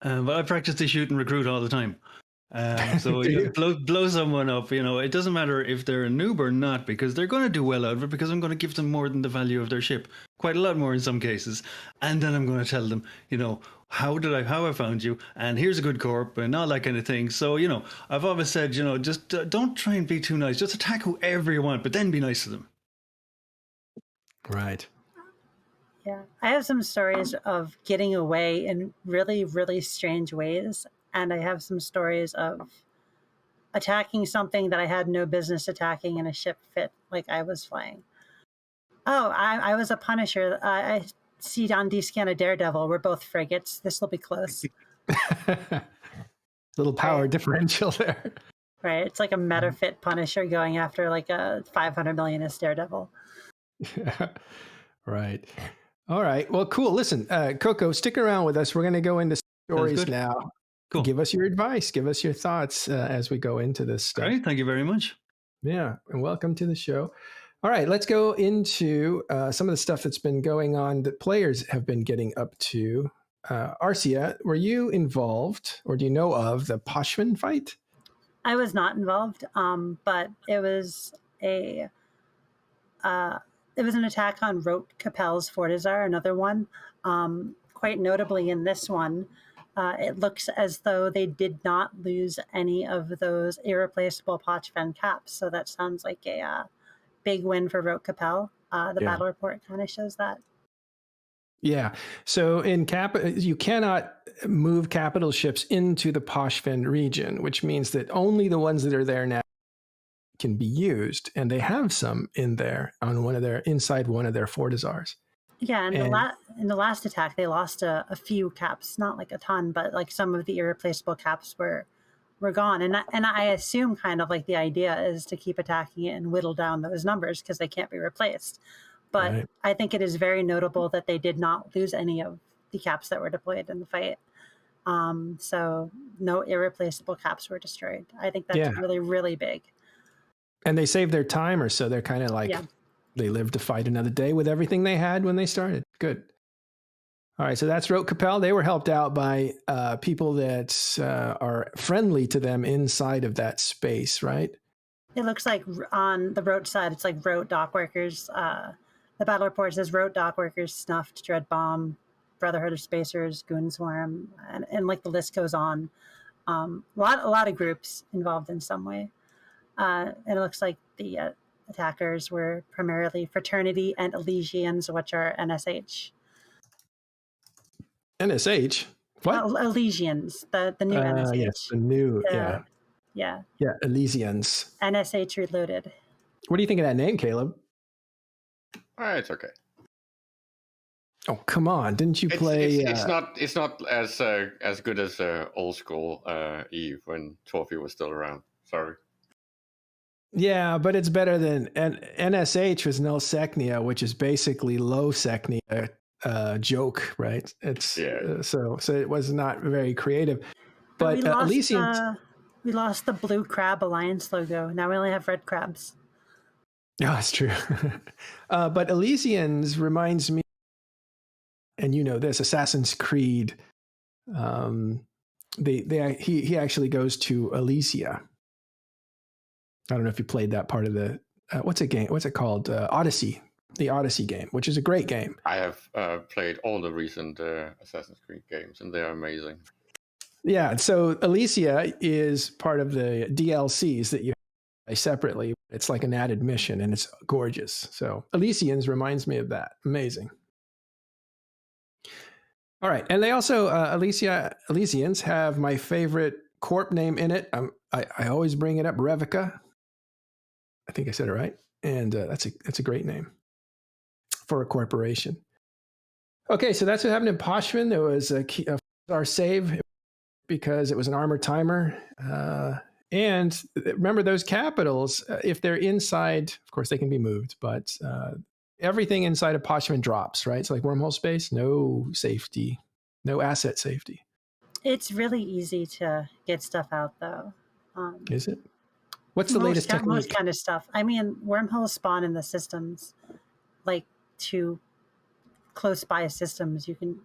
But I practice the shoot and recruit all the time. So blow someone up, it doesn't matter if they're a noob or not, because they're going to do well out of it, because I'm going to give them more than the value of their ship, quite a lot more in some cases. And then I'm going to tell them, how I found you, and here's a good corp and all that kind of thing. So, I've always said, just don't try and be too nice. Just attack whoever you want, but then be nice to them. Right. Yeah. I have some stories of getting away in really, really strange ways. And I have some stories of attacking something that I had no business attacking in a ship fit like I was flying. Oh, I was a Punisher. I see on D-Scan a Daredevil. We're both frigates. This will be close. Little power differential there. Right. It's like a meta fit Punisher going after like a 500 millionist Daredevil. Right. All right. Well, cool. Listen, Koko, stick around with us. We're going to go into stories now. Cool. Give us your advice. Give us your thoughts as we go into this stuff. Great. Thank you very much. Yeah, and welcome to the show. All right, let's go into some of the stuff that's been going on that players have been getting up to. Arsia, were you involved, or do you know of the Pochven fight? I was not involved, but it was an attack on Rote Kapelle's Fortizar, another one. Quite notably in this one, it looks as though they did not lose any of those irreplaceable Pochven caps. So that sounds like a big win for Rote Kapelle. The battle report kind of shows that. Yeah. So in you cannot move capital ships into the Pochven region, which means that only the ones that are there now can be used, and they have some in there on inside one of their Fortizars. Yeah, and in the last attack, they lost a few caps, not like a ton, but like some of the irreplaceable caps were gone. And I assume kind of like the idea is to keep attacking it and whittle down those numbers because they can't be replaced. But I think it is very notable that they did not lose any of the caps that were deployed in the fight. So no irreplaceable caps were destroyed. I think that's really, really big. And they saved their time, or so they're kind of like they lived to fight another day with everything they had when they started. Good. All right, so that's Rote Kapelle. They were helped out by people that are friendly to them inside of that space, right? It looks like on the Rote side, it's like Rote dock workers. The battle report says Rote dock workers snuffed Dread Bomb, Brotherhood of Spacers, Goon Swarm, and like the list goes on. A lot of groups involved in some way. And it looks like the attackers were primarily Fraternity and Elysians, which are NSH. NSH? What? Elysians, the new NSH. Yes, the new, Yeah, Elysians. NSH Reloaded. What do you think of that name, Caleb? It's okay. Oh, come on! Didn't you play? It's not as good as old school Eve when Torfi was still around. Sorry. Yeah, but it's better than NSH was Null Secnia, which is basically low Secnia joke, right? It's so it was not very creative. But Elysians, we lost the Blue Crab Alliance logo. Now we only have red crabs. Oh, that's true. But Elysians reminds me, and you know this, Assassin's Creed. He actually goes to Elysia. I don't know if you played that part of the what's it called? Odyssey, the Odyssey game, which is a great game. I have played all the recent Assassin's Creed games, and they're amazing. Yeah, so Elysia is part of the DLCs that you buy separately. It's like an added mission, and it's gorgeous. So Elysians reminds me of that. Amazing. All right, and they also Elysians have my favorite corp name in it. I always bring it up, Revica. I think I said it right, and that's a great name for a corporation. Okay, so that's what happened in Pochven. There was our save because it was an armor timer, and remember those capitals. If they're inside, of course they can be moved, but everything inside of Pochven drops, right? So like wormhole space, no safety, no asset safety. It's really easy to get stuff out, though. Is it? What's the latest technique? Most kind of stuff. I mean, wormholes spawn in the systems, like to close by systems. You can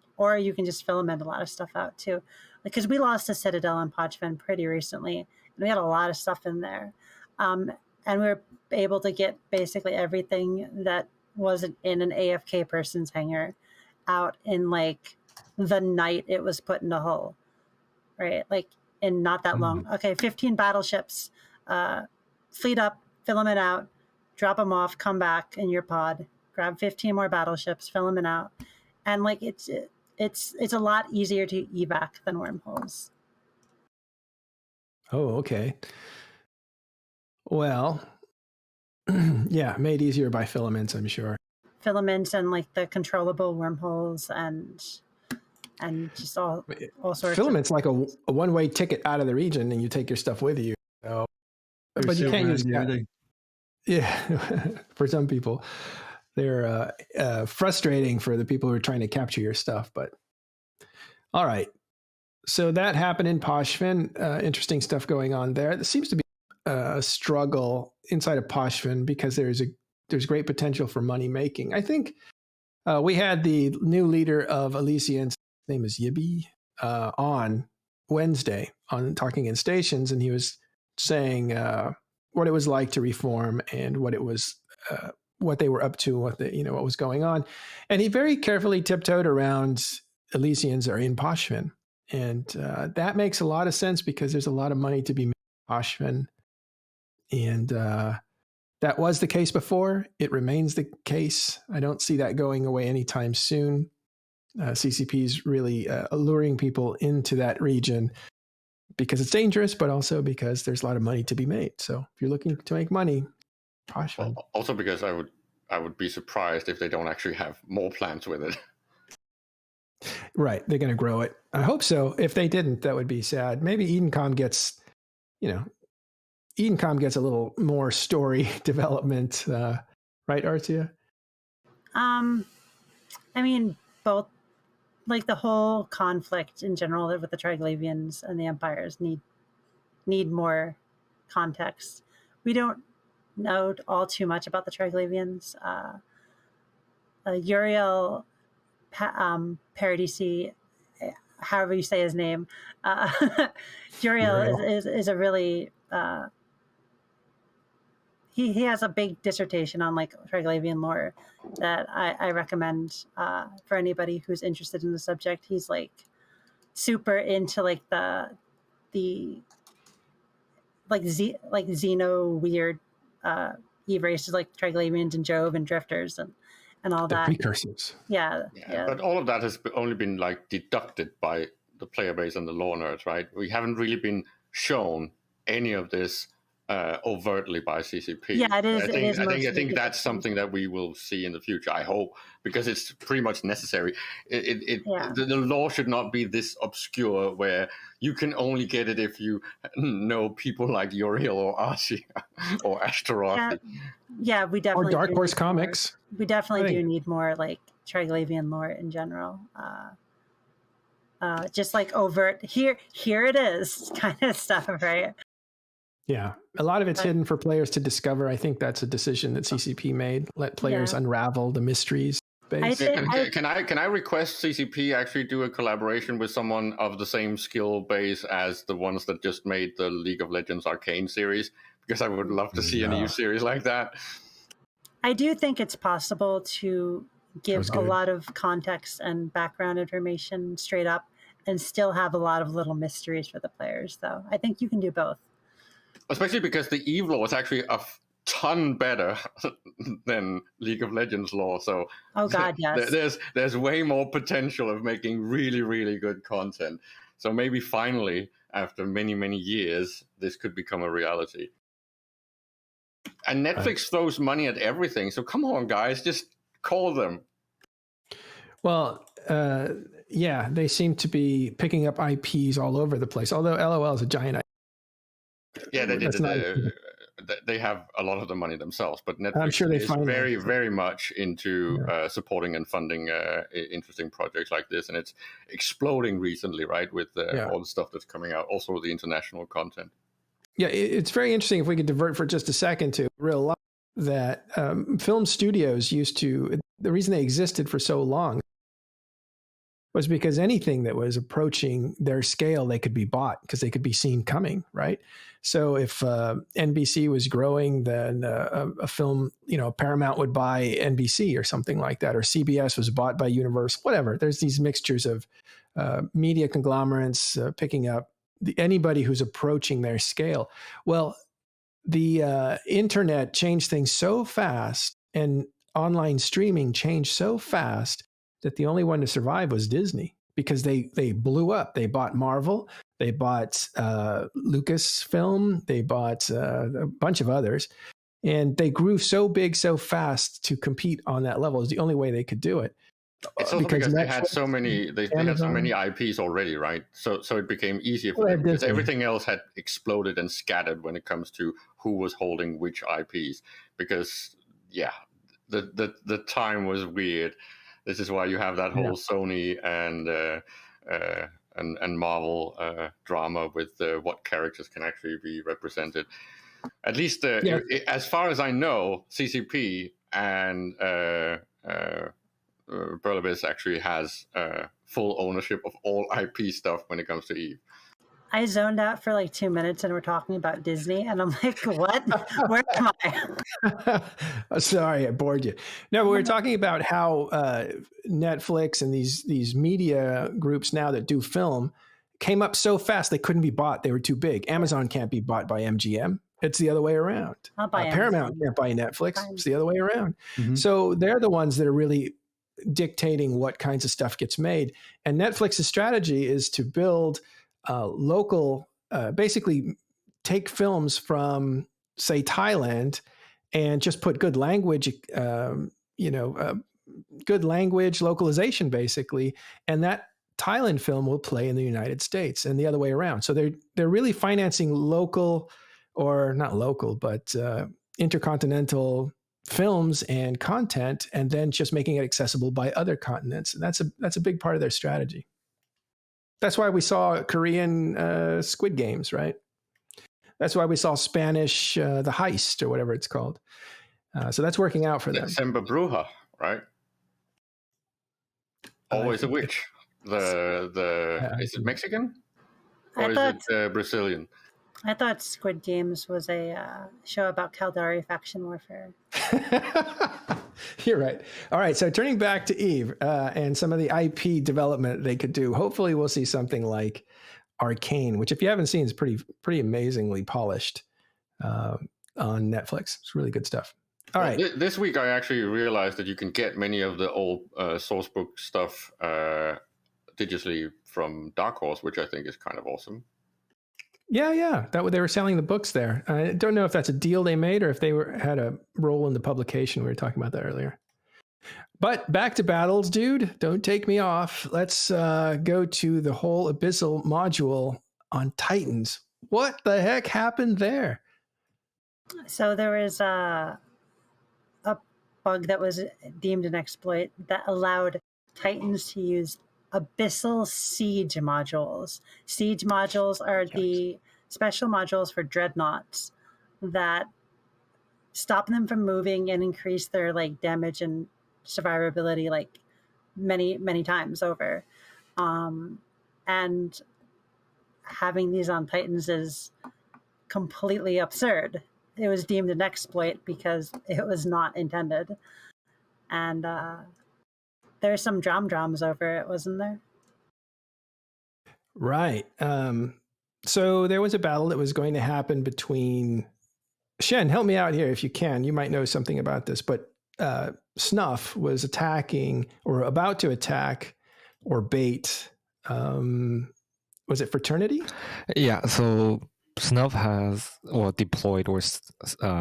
just filament a lot of stuff out too. Because we lost a Citadel in Pochven pretty recently, and we had a lot of stuff in there, and we were able to get basically everything that wasn't in an AFK person's hangar out in like the night it was put in the hull, right? Like in not that long. Okay, 15 battleships, fleet up, filament out, drop them off, come back in your pod, grab 15 more battleships, filament out, and like it's a lot easier to evac than wormholes. Oh, okay. Well, yeah, made easier by filaments, I'm sure. Filaments and like the controllable wormholes and just all sorts. Filaments like a one-way ticket out of the region, and you take your stuff with you. So, but you can't use that. Yeah, for some people, they're frustrating for the people who are trying to capture your stuff. But all right, So that happened in Pochven. Interesting stuff going on there. There seems to be a struggle inside of Pochven because there's great potential for money making. I think we had the new leader of Elysian's name is Yibi on Wednesday on Talking in Stations, and he was saying what it was like to reform and what it was, what they were up to, what was going on, and he very carefully tiptoed around Elysians are in Pochven, and that makes a lot of sense because there's a lot of money to be made in Pochven, and that was the case before. It remains the case. I don't see that going away anytime soon. CCP is really alluring people into that region because it's dangerous, but also because there's a lot of money to be made. So if you're looking to make money, Pochven. Well, also because I would be surprised if they don't actually have more plans with it. Right. They're going to grow it. I hope so. If they didn't, that would be sad. Maybe Edencom gets, Edencom gets a little more story development. Right, Arsia? I mean, both, like the whole conflict in general with the Triglavians and the Empires need more context. We don't know all too much about the Triglavians. Uriel Paradisi, however you say his name, Uriel is a really he has a big dissertation on like Triglavian lore that I recommend for anybody who's interested in the subject. He's like super into like the Xeno weird Eve races like Triglavians and Jove and Drifters and all the that. Precursors. Yeah. But all of that has only been like deducted by the player base and the lore nerds, right? We haven't really been shown any of this overtly by CCP. Yeah, it is. I think that's something that we will see in the future. I hope, because it's pretty much necessary. The law should not be this obscure where you can only get it if you know people like Uriel or Arsia or Ashtaroth. Yeah, we definitely. Or Dark Horse Comics. We definitely do need more like Triglavian lore in general. Just like overt here it is kind of stuff, right? Yeah, a lot of it's hidden for players to discover. I think that's a decision that CCP made. Let players unravel the mysteries. Can I request CCP actually do a collaboration with someone of the same skill base as the ones that just made the League of Legends Arcane series? Because I would love to see a new series like that. I do think it's possible to give a lot of context and background information straight up and still have a lot of little mysteries for the players, though. I think you can do both. Especially because the Eve lore is actually a ton better than League of Legends lore. So, oh god, yes, there's way more potential of making really, really good content. So maybe finally, after many, many years, this could become a reality. And Netflix throws money at everything. So come on, guys, just call them. Well, yeah, they seem to be picking up IPs all over the place. Although LOL is a giant IP. Yeah, they have a lot of the money themselves, but Netflix I'm sure they is very, very much into supporting and funding interesting projects like this, and it's exploding recently, right, with all the stuff that's coming out, also the international content. Yeah, it's very interesting if we could divert for just a second to real life that film studios used to, the reason they existed for so long was because anything that was approaching their scale, they could be bought because they could be seen coming, right? So if NBC was growing, then a film, Paramount would buy NBC or something like that, or CBS was bought by Universal, whatever. There's these mixtures of media conglomerates picking up anybody who's approaching their scale. Well, the internet changed things so fast, and online streaming changed so fast that the only one to survive was Disney, because they blew up. They bought Marvel, they bought Lucasfilm, they bought a bunch of others, and they grew so big so fast to compete on that level. Is the only way they could do it. It's also because they had so many. They had so many IPs already, right? So it became easier for them because everything else had exploded and scattered when it comes to who was holding which IPs. Because the time was weird. This is why you have that whole Sony and and Marvel drama with what characters can actually be represented. At least, as far as I know, CCP and Berlabis actually has full ownership of all IP stuff when it comes to Eve. I zoned out for like 2 minutes and we're talking about Disney and I'm like, what? Where am I? Sorry, I bored you. No, but we were talking about how Netflix and these media groups now that do film came up so fast they couldn't be bought. They were too big. Amazon can't be bought by MGM. It's the other way around. Paramount can't buy Netflix. It's the other way around. Mm-hmm. So they're the ones that are really dictating what kinds of stuff gets made. And Netflix's strategy is to build local, basically take films from, say, Thailand and just put good language, good language localization, basically. And that Thailand film will play in the United States and the other way around. So they're really financing local, or not local, but intercontinental films and content, and then just making it accessible by other continents. And that's a big part of their strategy. That's why we saw Korean Squid Games, right? That's why we saw Spanish The Heist, or whatever it's called. So that's working out for them. Semba Bruja, right? Always a witch. Is it Mexican? Or is it Brazilian? I thought Squid Games was a show about Caldari faction warfare. You're right. All right. So turning back to Eve and some of the IP development they could do, hopefully we'll see something like Arcane, which if you haven't seen is pretty amazingly polished on Netflix. It's really good stuff. All right. This week I actually realized that you can get many of the old sourcebook stuff digitally from Dark Horse, which I think is kind of awesome. Yeah. They were selling the books there. I don't know if that's a deal they made or if they had a role in the publication. We were talking about that earlier. But back to battles, dude. Don't take me off. Let's go to the whole Abyssal module on Titans. What the heck happened there? So there was a bug that was deemed an exploit that allowed Titans to use Abyssal siege modules. Siege modules are the special modules for dreadnoughts that stop them from moving and increase their damage and survivability many times over. And having these on Titans is completely absurd. It was deemed an exploit because it was not intended. And there's some drams over it, wasn't there? Right. So there was a battle that was going to happen between... Shen, help me out here if you can. You might know something about this, but Snuff was attacking or about to attack or bait. Was it Fraternity? Yeah, so Snuff has deployed or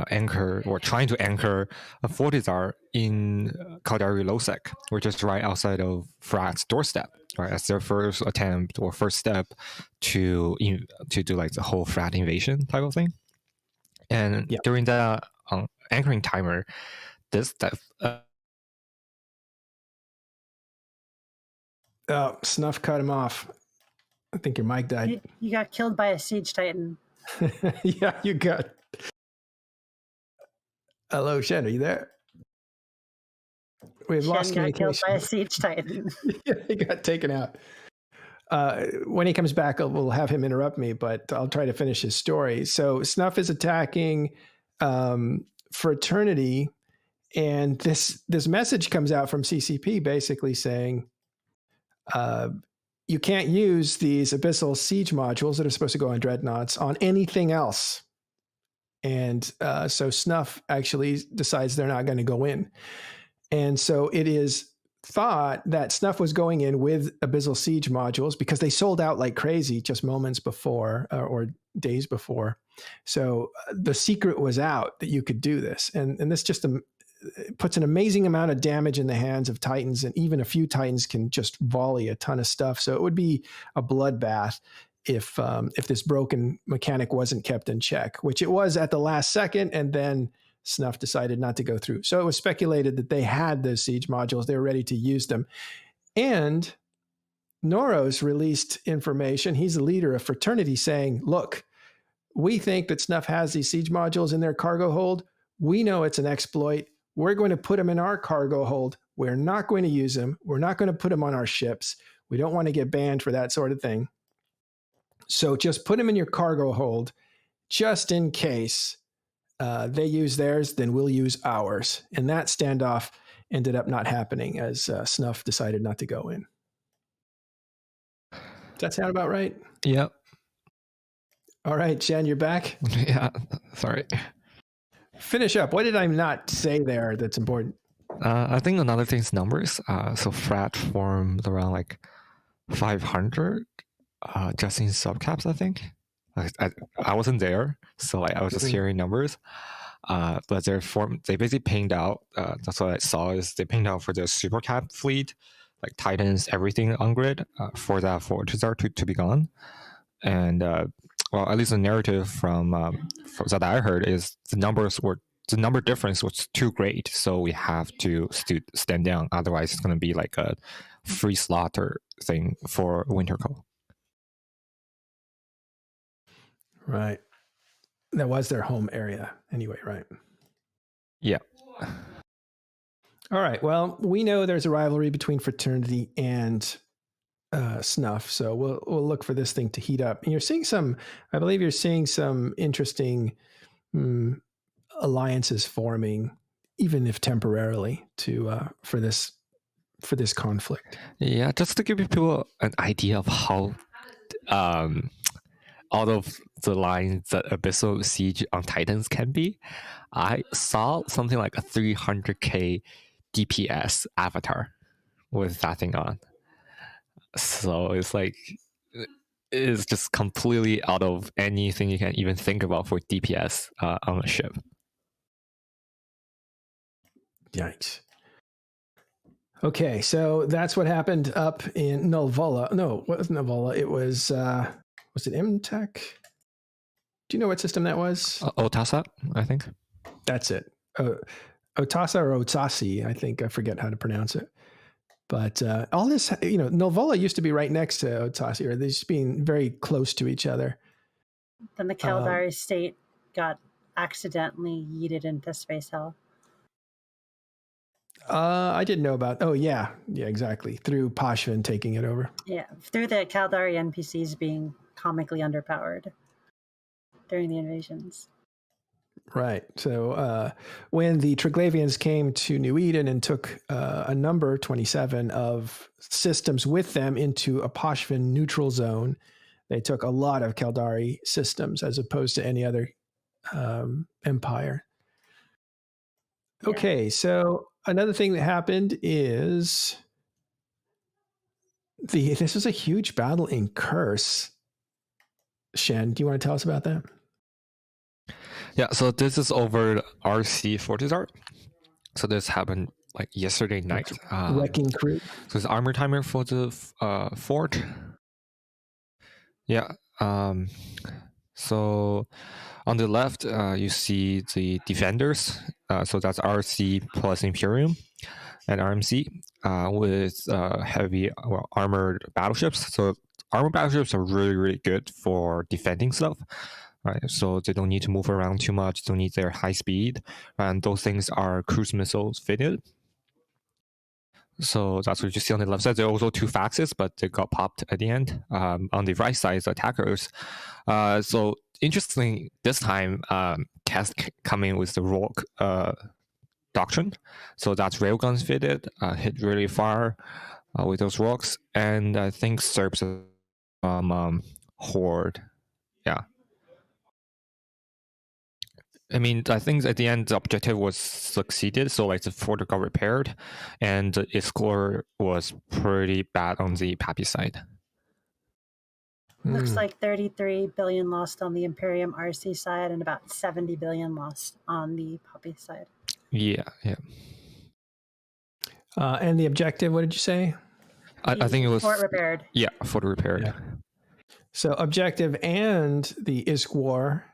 anchored or trying to anchor a Fortizar in Caldari Losec, which is right outside of Frat's doorstep, right? As their first attempt or first step to do like the whole Frat invasion type of thing. And during the anchoring timer, Snuff cut him off. I think your mic died. You got killed by a siege titan. Yeah, you got. Hello, Shen, are you there? We've lost communication. Got killed by a siege titan. Yeah, he got taken out. When he comes back, we'll have him interrupt me, but I'll try to finish his story. So Snuff is attacking Fraternity, and this message comes out from CCP basically saying, you can't use these Abyssal siege modules that are supposed to go on dreadnoughts on anything else. And so Snuff actually decides they're not going to go in. And so it is thought that Snuff was going in with Abyssal siege modules because they sold out like crazy just moments before or days before. So the secret was out that you could do this. And this just puts an amazing amount of damage in the hands of Titans, and even a few Titans can just volley a ton of stuff. So it would be a bloodbath if this broken mechanic wasn't kept in check, which it was at the last second, and then Snuff decided not to go through. So it was speculated that they had those siege modules. They were ready to use them. And Noros released information. He's the leader of Fraternity, saying, look, we think that Snuff has these siege modules in their cargo hold. We know it's an exploit. We're going to put them in our cargo hold. We're not going to use them. We're not going to put them on our ships. We don't want to get banned for that sort of thing. So just put them in your cargo hold just in case they use theirs, then we'll use ours. And that standoff ended up not happening as Snuff decided not to go in. Does that sound about right? Yep. All right, Shen, you're back. Yeah. Sorry. Finish up. What did I not say there that's important? I think another thing is numbers. So Frat formed around like 500 just in subcaps, I think. I wasn't there, so I was just hearing numbers. But they basically pinged out. That's what I saw is they pinged out for the super cap fleet, like Titans, everything on grid for that Fortizar to be gone. And well, at least the narrative from that I heard is the number difference was too great, so we have to stand down. Otherwise, it's going to be like a free slaughter thing for Winterco. Right. That was their home area anyway, right? Yeah. All right. Well, we know there's a rivalry between Fraternity and Snuff, so we'll look for this thing to heat up. And you're seeing I believe you're seeing some interesting alliances forming, even if temporarily, for this conflict. Yeah, just to give people an idea of how out of the lines that Abyssal Siege on Titans can be, I saw something like a 300k DPS avatar with that thing on. So it's just completely out of anything you can even think about for DPS on a ship. Yikes. Okay, so that's what happened up in Nullvola. No, what was Nullvola? It was it MTech? Do you know what system that was? Otasa, I think. That's it. Otasa or Otasi, I think. I forget how to pronounce it. But all this, Nullvola used to be right next to Otasi, or they just being very close to each other. Then the Caldari state got accidentally yeeted into space hell. I didn't know about. Oh yeah, exactly. Through Pochven taking it over. Yeah, through the Caldari NPCs being comically underpowered during the invasions. Right. So when the Triglavians came to New Eden and took a number 27 of systems with them into a Pochven neutral zone, they took a lot of Caldari systems as opposed to any other empire. Yeah. Okay, so another thing that happened is this was a huge battle in Curse. Shen, do you want to tell us about that? Yeah, so this is over RC Fortizar. So this happened like yesterday night. Wrecking crew. So it's armor timer for the fort. Yeah. So on the left, you see the defenders. So that's RC plus Imperium and RMC with heavy armored battleships. So armored battleships are really, really good for defending stuff. Right, so they don't need to move around too much. Don't need their high speed, and those things are cruise missiles fitted. So that's what you see on the left side. There are also two faxes, but they got popped at the end. On the right side, the attackers. So interesting, this time, Cast coming with the Rote doctrine. So that's railguns fitted, hit really far with those rocks, and I think Serbs Horde. Yeah. I mean, I think at the end the objective was succeeded, so like the fort got repaired, and its score was pretty bad on the Pappy side. Looks like 33 billion lost on the Imperium RC side and about 70 billion lost on the Poppy side. Yeah. And the objective, what did you say? I think it was fort repaired. Yeah, fort repaired. Yeah. So objective and the ISK war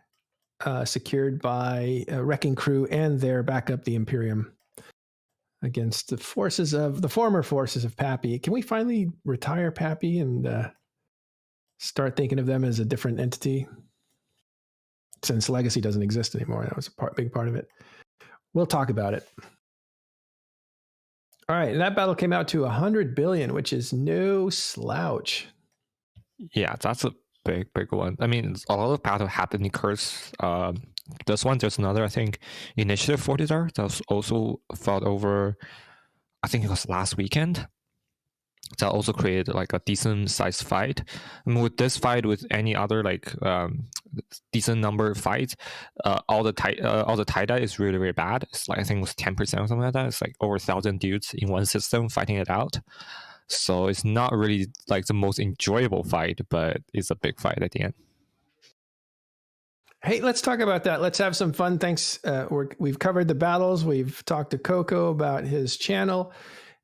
secured by Wrecking Crew and their backup, the Imperium. against the former forces of Pappy. Can we finally retire Pappy and start thinking of them as a different entity? Since Legacy doesn't exist anymore, that was a big part of it. We'll talk about it. All right, and that battle came out to 100 billion, which is no slouch. Yeah, that's a big one. I mean, a lot of battle happened in Curse. This one, there's another, I think, Initiative Fortizar that was also fought over, I think it was last weekend. That also created like a decent sized fight. And with this fight, with any other like decent number of fights, all the tie-dye is really, really bad. It's like, I think it was 10% or something like that. It's like over 1,000 dudes in one system fighting it out. So it's not really like the most enjoyable fight, but it's a big fight at the end. Hey, let's talk about that. Let's have some fun. Thanks. We've covered the battles. We've talked to Koko about his channel,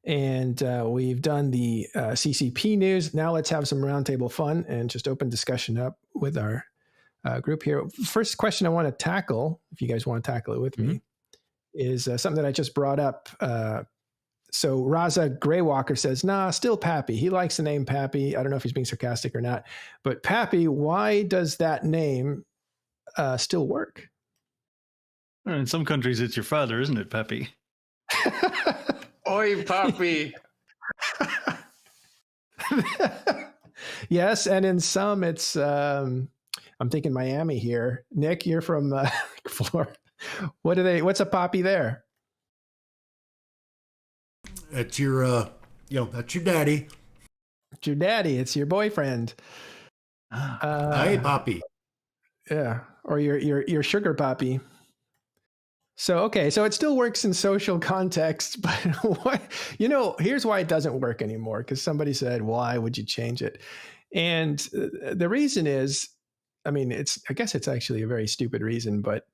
and we've done the CCP news. Now let's have some roundtable fun and just open discussion up with our group here. First question I want to tackle, if you guys want to tackle it with me, is something that I just brought up. So Raza Greywalker says, nah, still Pappy. He likes the name Pappy. I don't know if he's being sarcastic or not. But Pappy, why does that name still work? In some countries, it's your father, isn't it, Pappy? Oi, Pappy! Yes, and in some, it's, I'm thinking Miami here. Nick, you're from Florida. What's a Pappy there? That's your, that's your daddy. It's your daddy. It's your boyfriend. Hey, Pappy. Yeah, or your sugar Pappy. So, okay, so it still works in social context, but here's why it doesn't work anymore, because somebody said, why would you change it? And the reason is, I mean, I guess it's actually a very stupid reason, but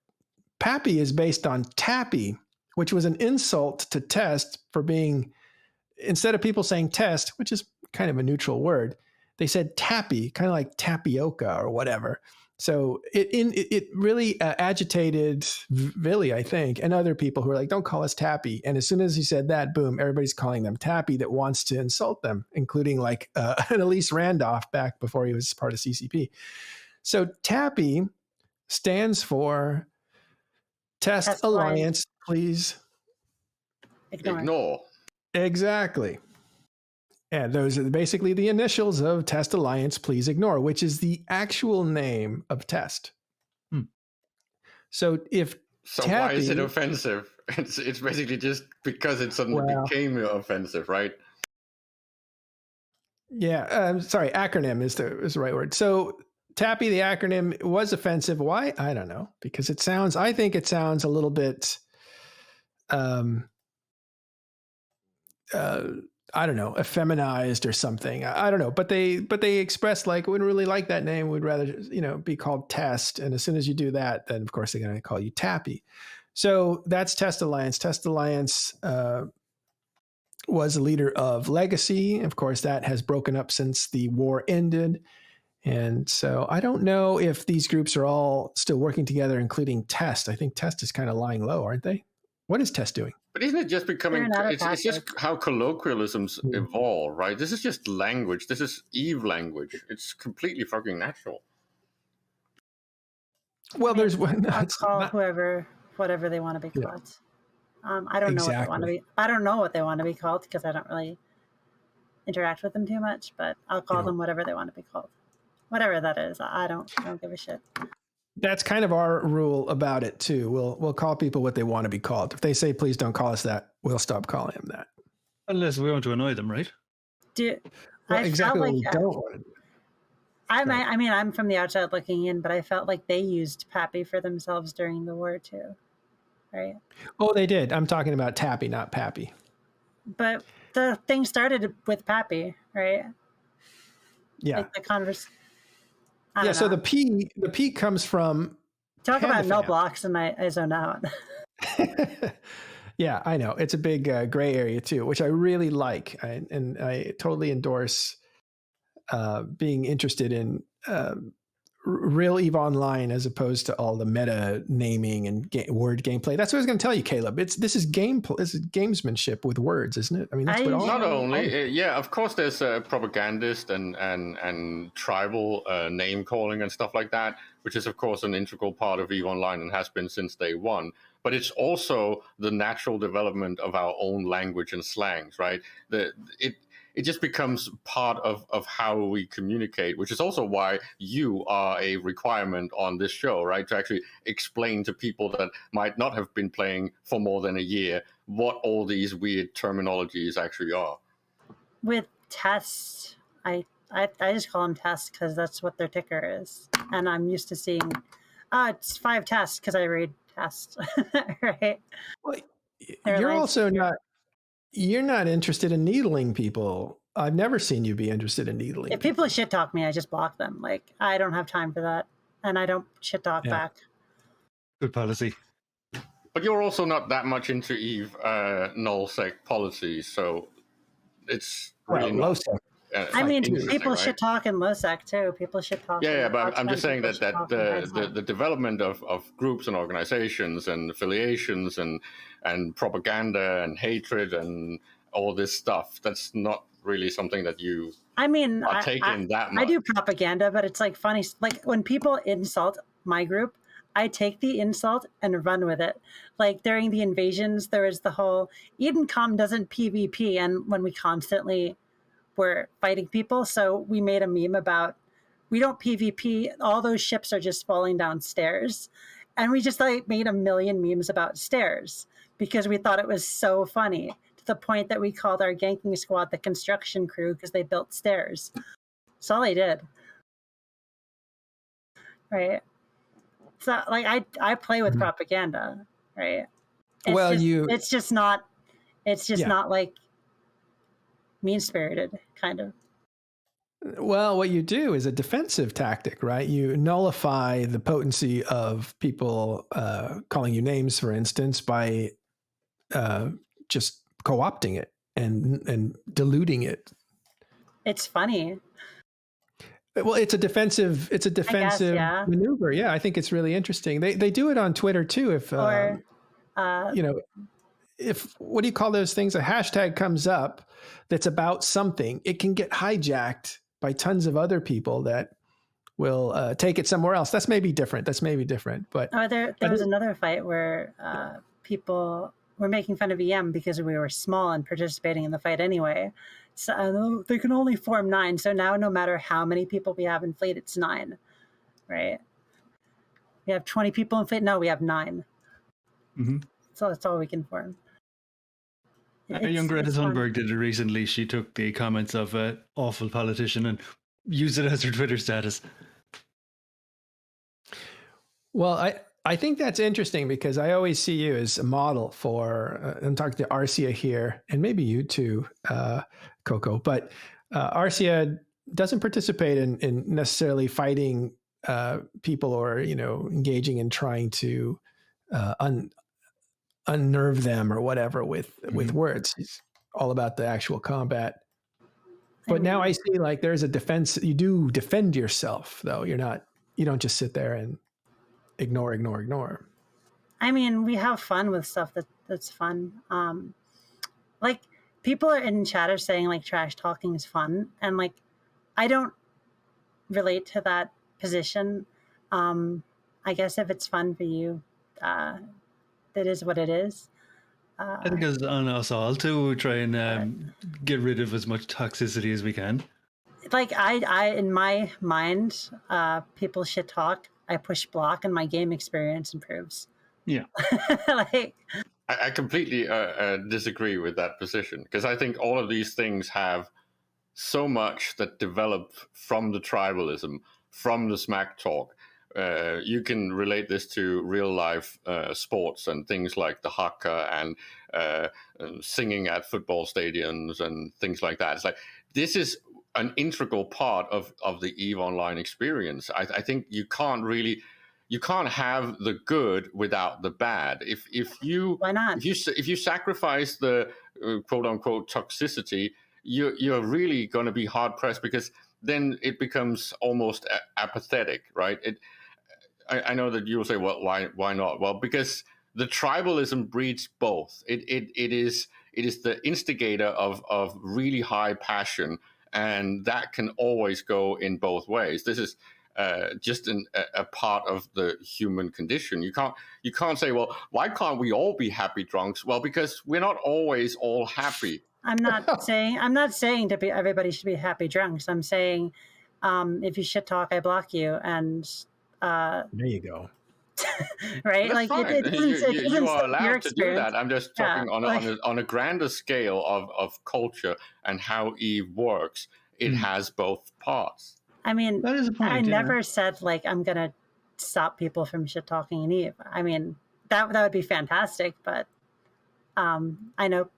Pappy is based on tappy, which was an insult to test for being, instead of people saying test, which is kind of a neutral word, they said tappy, kind of like tapioca or whatever. So it really agitated Billy, I think, and other people who were like, don't call us tappy. And as soon as he said that, boom, everybody's calling them tappy that wants to insult them, including like an Elise Randolph back before he was part of CCP. So tappy stands for Test Alliance, please Ignore. Exactly. And those are basically the initials of Test Alliance, please ignore, which is the actual name of Test. So why is it offensive? It's basically just because it suddenly became offensive, right? Yeah, sorry, acronym is the right word. So Tappy, the acronym, was offensive. Why? I don't know. Because I think it sounds a little bit, I don't know, effeminized or something. I don't know. But they expressed like, we wouldn't really like that name. We'd rather, be called Test. And as soon as you do that, then of course they're going to call you Tappy. So that's Test Alliance. Test Alliance was a leader of Legacy. Of course, that has broken up since the war ended. And so I don't know if these groups are all still working together, including Test. I think Test is kind of lying low, aren't they? What is Test doing? But isn't it just becoming, it's just how colloquialisms evolve, right? This is just language. This is Eve language. It's completely fucking natural. Well, there's one. I'll call whatever they want to be called. I don't know what they want to be. I don't know what they want to be called because I don't really interact with them too much, but I'll call them whatever they want to be called. Whatever that is. I don't give a shit. That's kind of our rule about it too. We'll call people what they want to be called. If they say, please don't call us that, we'll stop calling them that. Unless we want to annoy them, right? Exactly what we don't want to do. I mean, I'm from the outside looking in, but I felt like they used Pappy for themselves during the war too, right? Oh, they did. I'm talking about Tappy, not Pappy. But the thing started with Pappy, right? Yeah. Like the conversation. Yeah, so the P comes from... Talk about no blocks and I zone out. Yeah, I know. It's a big gray area too, which I really like. And I totally endorse being interested in real EVE Online as opposed to all the meta naming and word gameplay. That's what I was going to tell you, Caleb. This is gamesmanship with words, isn't it? I mean, that's what all. Not only, yeah, of course, there's propagandist and tribal name calling and stuff like that, which is of course an integral part of EVE Online and has been since day one. But it's also the natural development of our own language and slangs, right? It just becomes part of how we communicate, which is also why you are a requirement on this show, right? To actually explain to people that might not have been playing for more than a year what all these weird terminologies actually are. With tests, I just call them tests because that's what their ticker is. And I'm used to seeing, it's 5 tests because I read tests, right? Well, you're also not... You're not interested in needling people. I've never seen you be interested in needling. If people shit talk me, I just block them. Like, I don't have time for that. And I don't shit talk back. Good policy. But you're also not that much into EVE null-sec policies, so it's really not... low-sec. I mean, people shit talk in low-sec too. People shit talk. Yeah, but I'm just saying that the development of groups and organizations and affiliations and propaganda and hatred and all this stuff, that's not really something that you are taking that much. I do propaganda, but it's like funny. Like when people insult my group, I take the insult and run with it. Like during the invasions, there was the whole EdenCom doesn't PvP, and when we constantly were fighting people, so we made a meme about we don't PvP, all those ships are just falling downstairs. And we just like made a million memes about stairs because we thought it was so funny, to the point that we called our ganking squad the construction crew because they built stairs. That's all they did. Right? So like I play with propaganda, right? It's just not like mean-spirited, kind of. Well, what you do is a defensive tactic, right? You nullify the potency of people calling you names, for instance, by just co-opting it and diluting it. It's funny. Well, it's a defensive maneuver. Yeah, I think it's really interesting. They do it on Twitter too. If if what do you call those things? A hashtag comes up that's about something, it can get hijacked by tons of other people that will take it somewhere else. That's maybe different. But there was another fight where people were making fun of EM because we were small and participating in the fight anyway. So they can only form 9. So now no matter how many people we have in fleet, it's 9, right? We have 20 people in fleet. No, we have 9. Mm-hmm. So that's all we can form. A young Greta Thunberg did it recently. She took the comments of an awful politician and used it as her Twitter status. Well, I think that's interesting because I always see you as a model for, I'm talking to Arsia here, and maybe you too, Koko, but Arsia doesn't participate in necessarily fighting people or, engaging in trying to unnerve them or whatever with words. It's all about the actual combat. But now I see like there's a defense. You do defend yourself, though. You don't just sit there and ignore. I mean, we have fun with stuff that's fun. Like people are in chat are saying like trash talking is fun, and like I don't relate to that position. I guess if it's fun for you, that is what it is. I think it's on us all to try and get rid of as much toxicity as we can. Like I in my mind, people shit talk. I push block, and my game experience improves. Yeah. I completely disagree with that position because I think all of these things have so much that develop from the tribalism, from the smack talk. You can relate this to real life sports and things like the haka and singing at football stadiums and things like that. It's like this is an integral part of the EVE Online experience. I think you can't have the good without the bad. Why not? If you sacrifice the quote unquote toxicity, you're really going to be hard pressed because then it becomes almost apathetic, right? I know that you'll say, well, why not? Well, because the tribalism breeds both. It is the instigator of really high passion, and that can always go in both ways. This is just a part of the human condition. You can't say, well, why can't we all be happy drunks? Well, because we're not always all happy. I'm not saying to be everybody should be happy drunks. I'm saying if you shit talk, I block you, and there you go. right? That's like fine. You are allowed to do that. I'm just talking on a grander scale of culture and how Eve works. It has both parts. I mean, That is a point, I yeah. never said like I'm gonna stop people from shit talking in Eve. I mean, that would be fantastic, but I know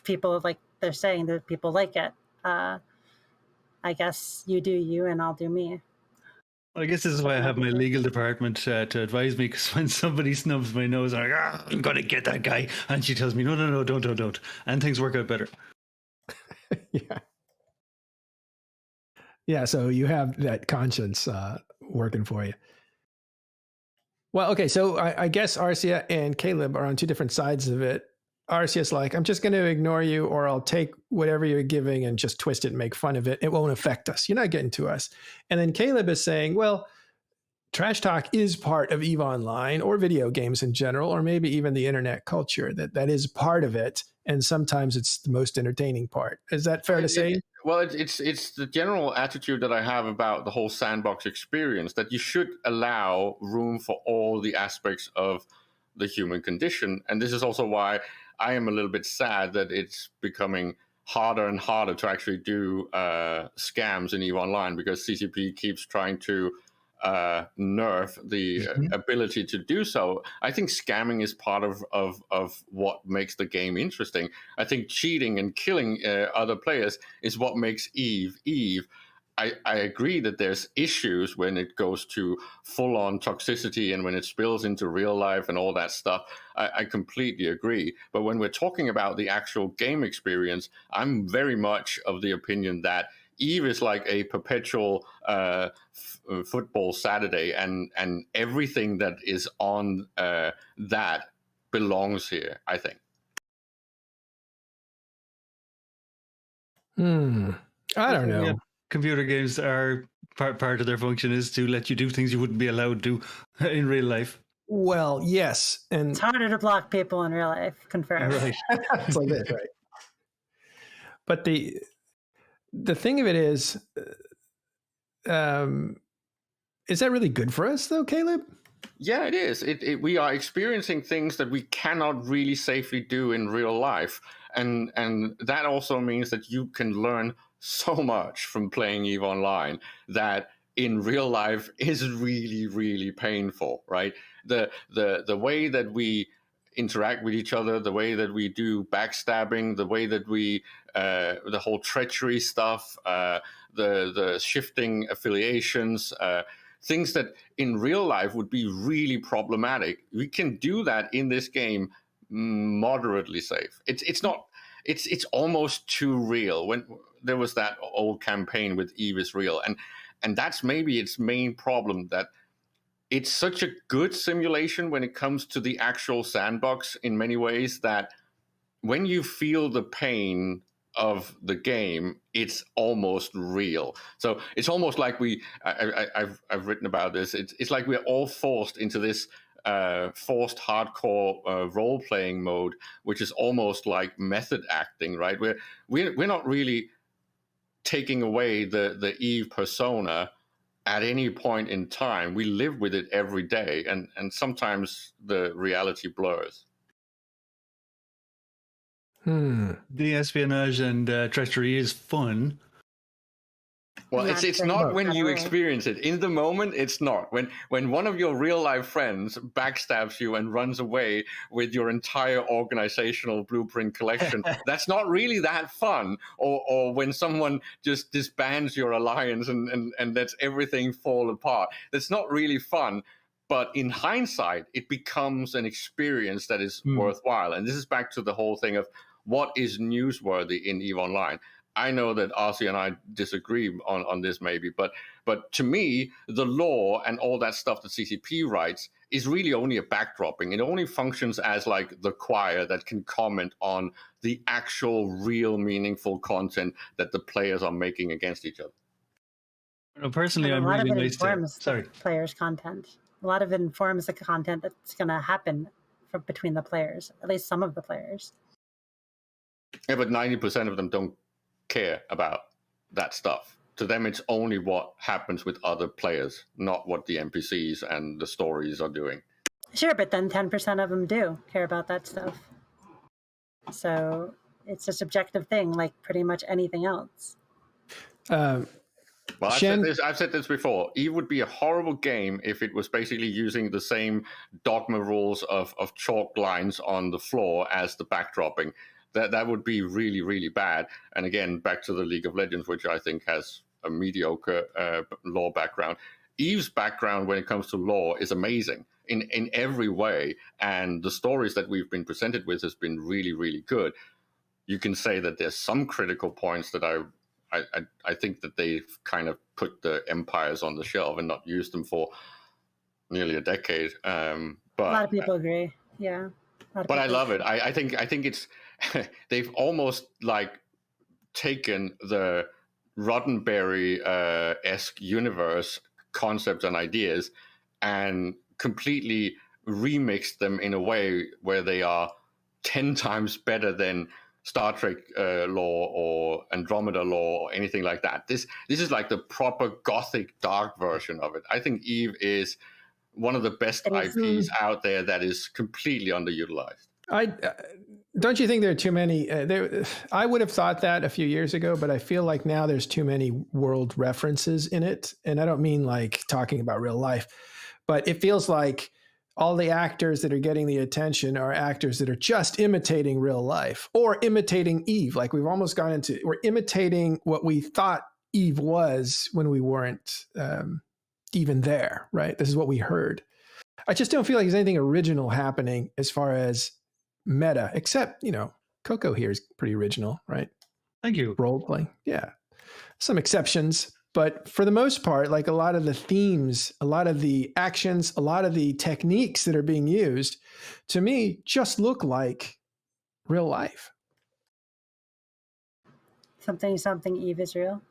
people, like they're saying that people like it. I guess you do you, and I'll do me. I guess this is why I have my legal department to advise me, because when somebody snubs my nose, I'm like, I'm going to get that guy. And she tells me, no, don't. And things work out better. Yeah. Yeah, so you have that conscience working for you. Well, okay, so I guess Arsia and Caleb are on two different sides of it. Arsia's like, I'm just going to ignore you, or I'll take whatever you're giving and just twist it and make fun of it. It won't affect us. You're not getting to us. And then Caleb is saying, well, trash talk is part of EVE Online or video games in general, or maybe even the internet culture. That is part of it. And sometimes it's the most entertaining part. Is that fair to say? Well, it's the general attitude that I have about the whole sandbox experience, that you should allow room for all the aspects of the human condition. And this is also why I am a little bit sad that it's becoming harder and harder to actually do scams in EVE Online, because CCP keeps trying to nerf the ability to do so. I think scamming is part of what makes the game interesting. I think cheating and killing other players is what makes Eve Eve. I agree that there's issues when it goes to full-on toxicity and when it spills into real life and all that stuff. I completely agree. But when we're talking about the actual game experience, I'm very much of the opinion that Eve is like a perpetual football Saturday, and everything that is on that belongs here, I think. I don't know. Yeah. Computer games are part of their function is to let you do things you wouldn't be allowed to do in real life. Well, yes. And it's harder to block people in real life, confirmed. Right. It's like this, right? But the thing of it is that really good for us, though, Caleb? Yeah, it is. We are experiencing things that we cannot really safely do in real life. And that also means that you can learn so much from playing EVE Online that in real life is really, really painful, right? The way that we interact with each other, the way that we do backstabbing, the way that we, the whole treachery stuff, the shifting affiliations, things that in real life would be really problematic. We can do that in this game moderately safe. It's not. It's almost too real. When there was that old campaign with Eve is real, and that's maybe its main problem, that it's such a good simulation when it comes to the actual sandbox in many ways, that when you feel the pain of the game, it's almost real. So it's almost like I've written about this. It's like we're all forced into this forced hardcore role-playing mode, which is almost like method acting, right? We're not really taking away the Eve persona at any point in time. We live with it every day, and sometimes the reality blurs. The espionage and treachery is fun. Well, it's not when you experience it. In the moment, it's not. When one of your real life friends backstabs you and runs away with your entire organizational blueprint collection, that's not really that fun. Or when someone just disbands your alliance and lets everything fall apart, that's not really fun. But in hindsight, it becomes an experience that is worthwhile. And this is back to the whole thing of what is newsworthy in EVE Online. I know that Arsia and I disagree on this maybe, but to me, the lore and all that stuff that CCP writes is really only a backdropping. It only functions as like the choir that can comment on the actual, real, meaningful content that the players are making against each other. Personally, And I'm a lot really of it amazed. informs Sorry. the players' content. A lot of it informs the content that's going to happen between the players, at least some of the players. Yeah, but 90% of them don't care about that stuff. To them, it's only what happens with other players, not what the NPCs and the stories are doing. Sure, but then 10% of them do care about that stuff. So it's a subjective thing, like pretty much anything else. Well, Shen? I've said this before. EVE would be a horrible game if it was basically using the same dogma rules of chalk lines on the floor as the backdropping. That would be really, really bad. And again, back to the League of Legends, which I think has a mediocre lore background. EVE's background when it comes to lore is amazing in every way. And the stories that we've been presented with has been really, really good. You can say that there's some critical points that I think that they've kind of put the empires on the shelf and not used them for nearly a decade. But a lot of people agree. Yeah. But I love it. I think it's they've almost like taken the Roddenberry-esque universe concepts and ideas and completely remixed them in a way where they are 10 times better than Star Trek lore or Andromeda lore or anything like that. This is like the proper gothic dark version of it. I think EVE is one of the best IPs out there that is completely underutilized. Don't you think there are too many? I would have thought that a few years ago, but I feel like now there's too many world references in it. And I don't mean like talking about real life, but it feels like all the actors that are getting the attention are actors that are just imitating real life or imitating EVE. Like we've almost gone into, we're imitating what we thought EVE was when we weren't even there, right? This is what we heard. I just don't feel like there's anything original happening as far as meta, except, Koko here is pretty original, right? Thank you. Role playing. Yeah. Some exceptions. But for the most part, like a lot of the themes, a lot of the actions, a lot of the techniques that are being used, to me, just look like real life. Something EVE is real.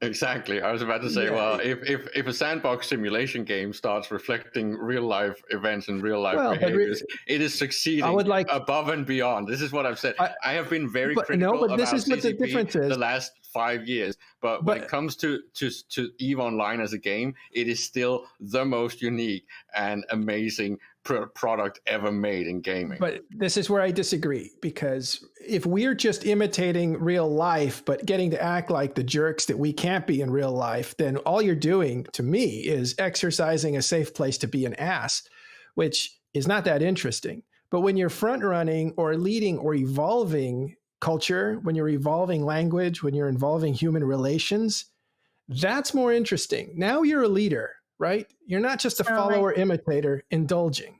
Exactly. I was about to say, if a sandbox simulation game starts reflecting real life events and real life behaviors, it is succeeding above and beyond. This is what I've said. I have been very critical about CCP the last 5 years, but when it comes to EVE Online as a game, it is still the most unique and amazing product ever made in gaming. But this is where I disagree, because if we're just imitating real life but getting to act like the jerks that we can't be in real life, then all you're doing to me is exercising a safe place to be an ass, which is not that interesting. But when you're front running or leading or evolving culture, when you're evolving language, when you're involving human relations, that's more interesting. Now you're a leader, right? You're not just a follower imitator indulging.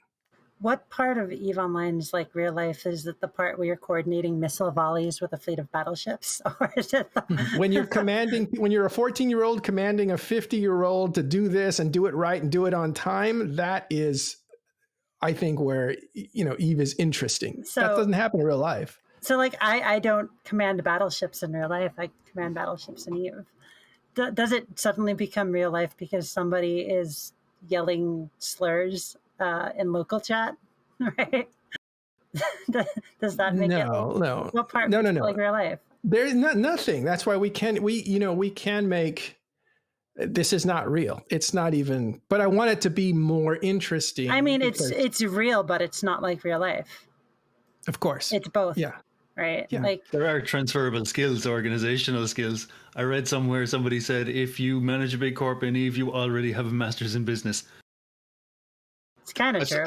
What part of EVE Online is like real life? Is it the part where you're coordinating missile volleys with a fleet of battleships? Or is it when you're a 14-year-old commanding a 50-year-old to do this and do it right and do it on time, that is, I think, where, EVE is interesting. That doesn't happen in real life. So like, I don't command battleships in real life. I command battleships in EVE. Does it suddenly become real life because somebody is yelling slurs in local chat, right? Does that make it? No. What part? No. Like real life? There's nothing. That's why we can make. This is not real. It's not even. But I want it to be more interesting. I mean, it's real, but it's not like real life. Of course, it's both. Yeah. Right. Yeah. Like there are transferable skills, organizational skills. I read somewhere somebody said if you manage a big corp in EVE, you already have a master's in business. It's kind of true.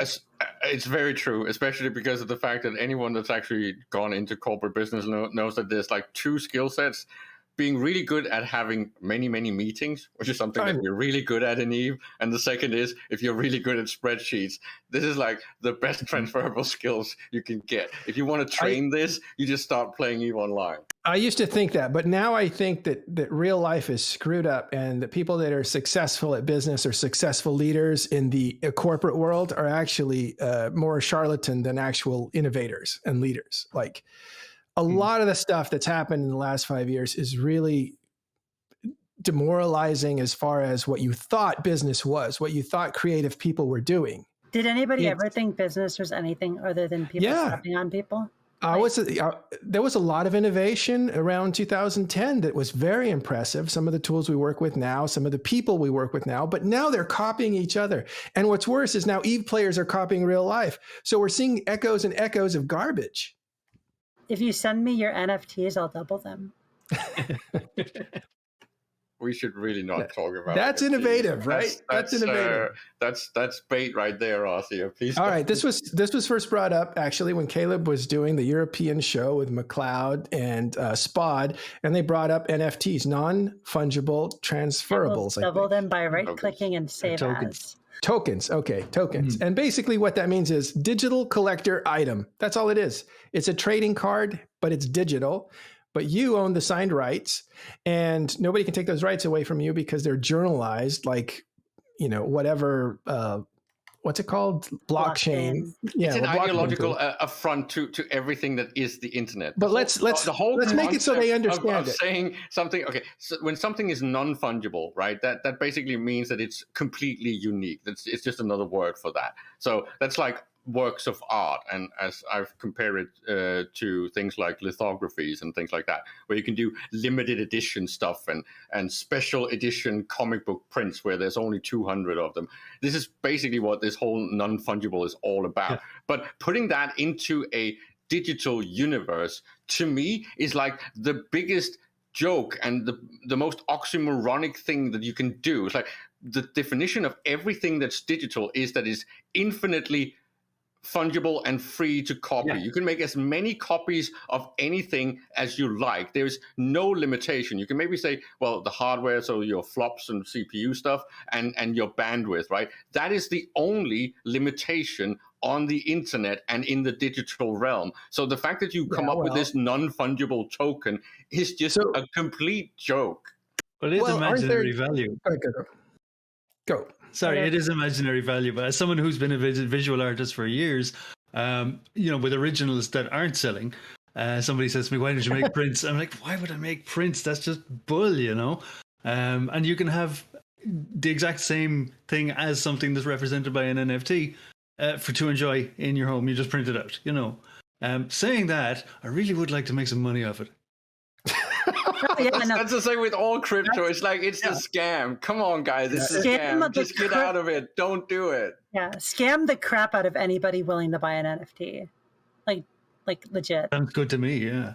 It's very true, especially because of the fact that anyone that's actually gone into corporate business knows that there's like two skill sets. Being really good at having many, many meetings, which is something that you're really good at in EVE. And the second is if you're really good at spreadsheets. This is like the best transferable skills you can get. If you want to train this, you just start playing EVE Online. I used to think that, but now I think that real life is screwed up, and the people that are successful at business or successful leaders in the corporate world are actually more charlatan than actual innovators and leaders. Like a lot of the stuff that's happened in the last 5 years is really demoralizing as far as what you thought business was, what you thought creative people were doing. Did anybody ever think business was anything other than people stepping on people? There was a lot of innovation around 2010 that was very impressive. Some of the tools we work with now, some of the people we work with now, but now they're copying each other. And what's worse is now EVE players are copying real life. So we're seeing echoes and echoes of garbage. If you send me your NFTs, I'll double them. We should really not talk about that's NFTs. Innovative, right? That's innovative. That's bait right there, Arsia. Please. All right, this was first brought up actually when Caleb was doing the European show with McLeod and Spod, and they brought up NFTs, non-fungible transferables. Double them by right-clicking and save as. Tokens, okay, tokens. And basically what that means is digital collector item. That's all it is. It's a trading card, but it's digital. But you own the signed rights, and nobody can take those rights away from you because they're journalized, like, whatever, what's it called? Blockchain. Yeah, it's an ideological affront to everything that is the internet. But let's make it so they understand it. Saying something, okay, so when something is non-fungible, right, that basically means that it's completely unique. It's just another word for that. So that's like works of art, and as I've compared it to things like lithographies and things like that, where you can do limited edition stuff and special edition comic book prints where there's only 200 of them. This is basically what this whole non-fungible is all about. Yeah. But putting that into a digital universe, to me, is like the biggest joke and the most oxymoronic thing that you can do. It's like the definition of everything that's digital is that it's infinitely fungible and free to copy. Yeah. You can make as many copies of anything as you like. There's no limitation. You can maybe say, well, the hardware, so your flops and CPU stuff, and your bandwidth, right? That is the only limitation on the internet and in the digital realm. So the fact that you come up with this non-fungible token is just a complete joke. But it's imaginary value. Go. Sorry, it is imaginary value. But as someone who's been a visual artist for years, with originals that aren't selling, somebody says to me, "Why don't you make prints?" I'm like, "Why would I make prints? That's just bull, And you can have the exact same thing as something that's represented by an NFT to enjoy in your home. You just print it out, Saying that, I really would like to make some money off it. That's the same with all crypto. It's like it's a scam. Come on, guys, it's a scam. Just get out of it. Don't do it. Yeah, scam the crap out of anybody willing to buy an NFT. Like legit. Sounds good to me. Yeah.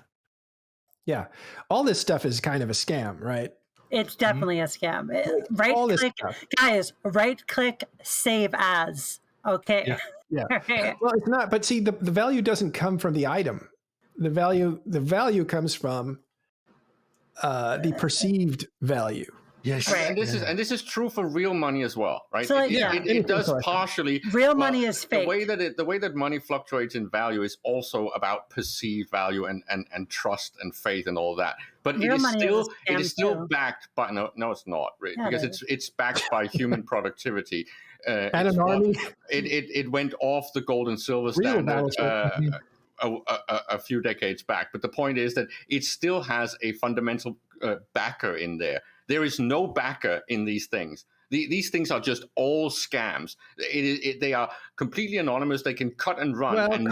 Yeah, all this stuff is kind of a scam, right? It's definitely a scam. Guys. Right click, save as. Okay. Yeah. Well, it's not. But see, the value doesn't come from the item. The value comes from the perceived value. Yes, right. And this is true for real money as well, right? So it does partially. Real money is fake. The way that money fluctuates in value is also about perceived value and trust and faith and all that. But it is still backed by no, it's not, right? Yeah, because it's backed by human productivity. And an army. It went off the gold and silver standard. A few decades back, but the point is that it still has a fundamental backer in there. There is no backer in these things. These things are just all scams. They are completely anonymous. They can cut and run, and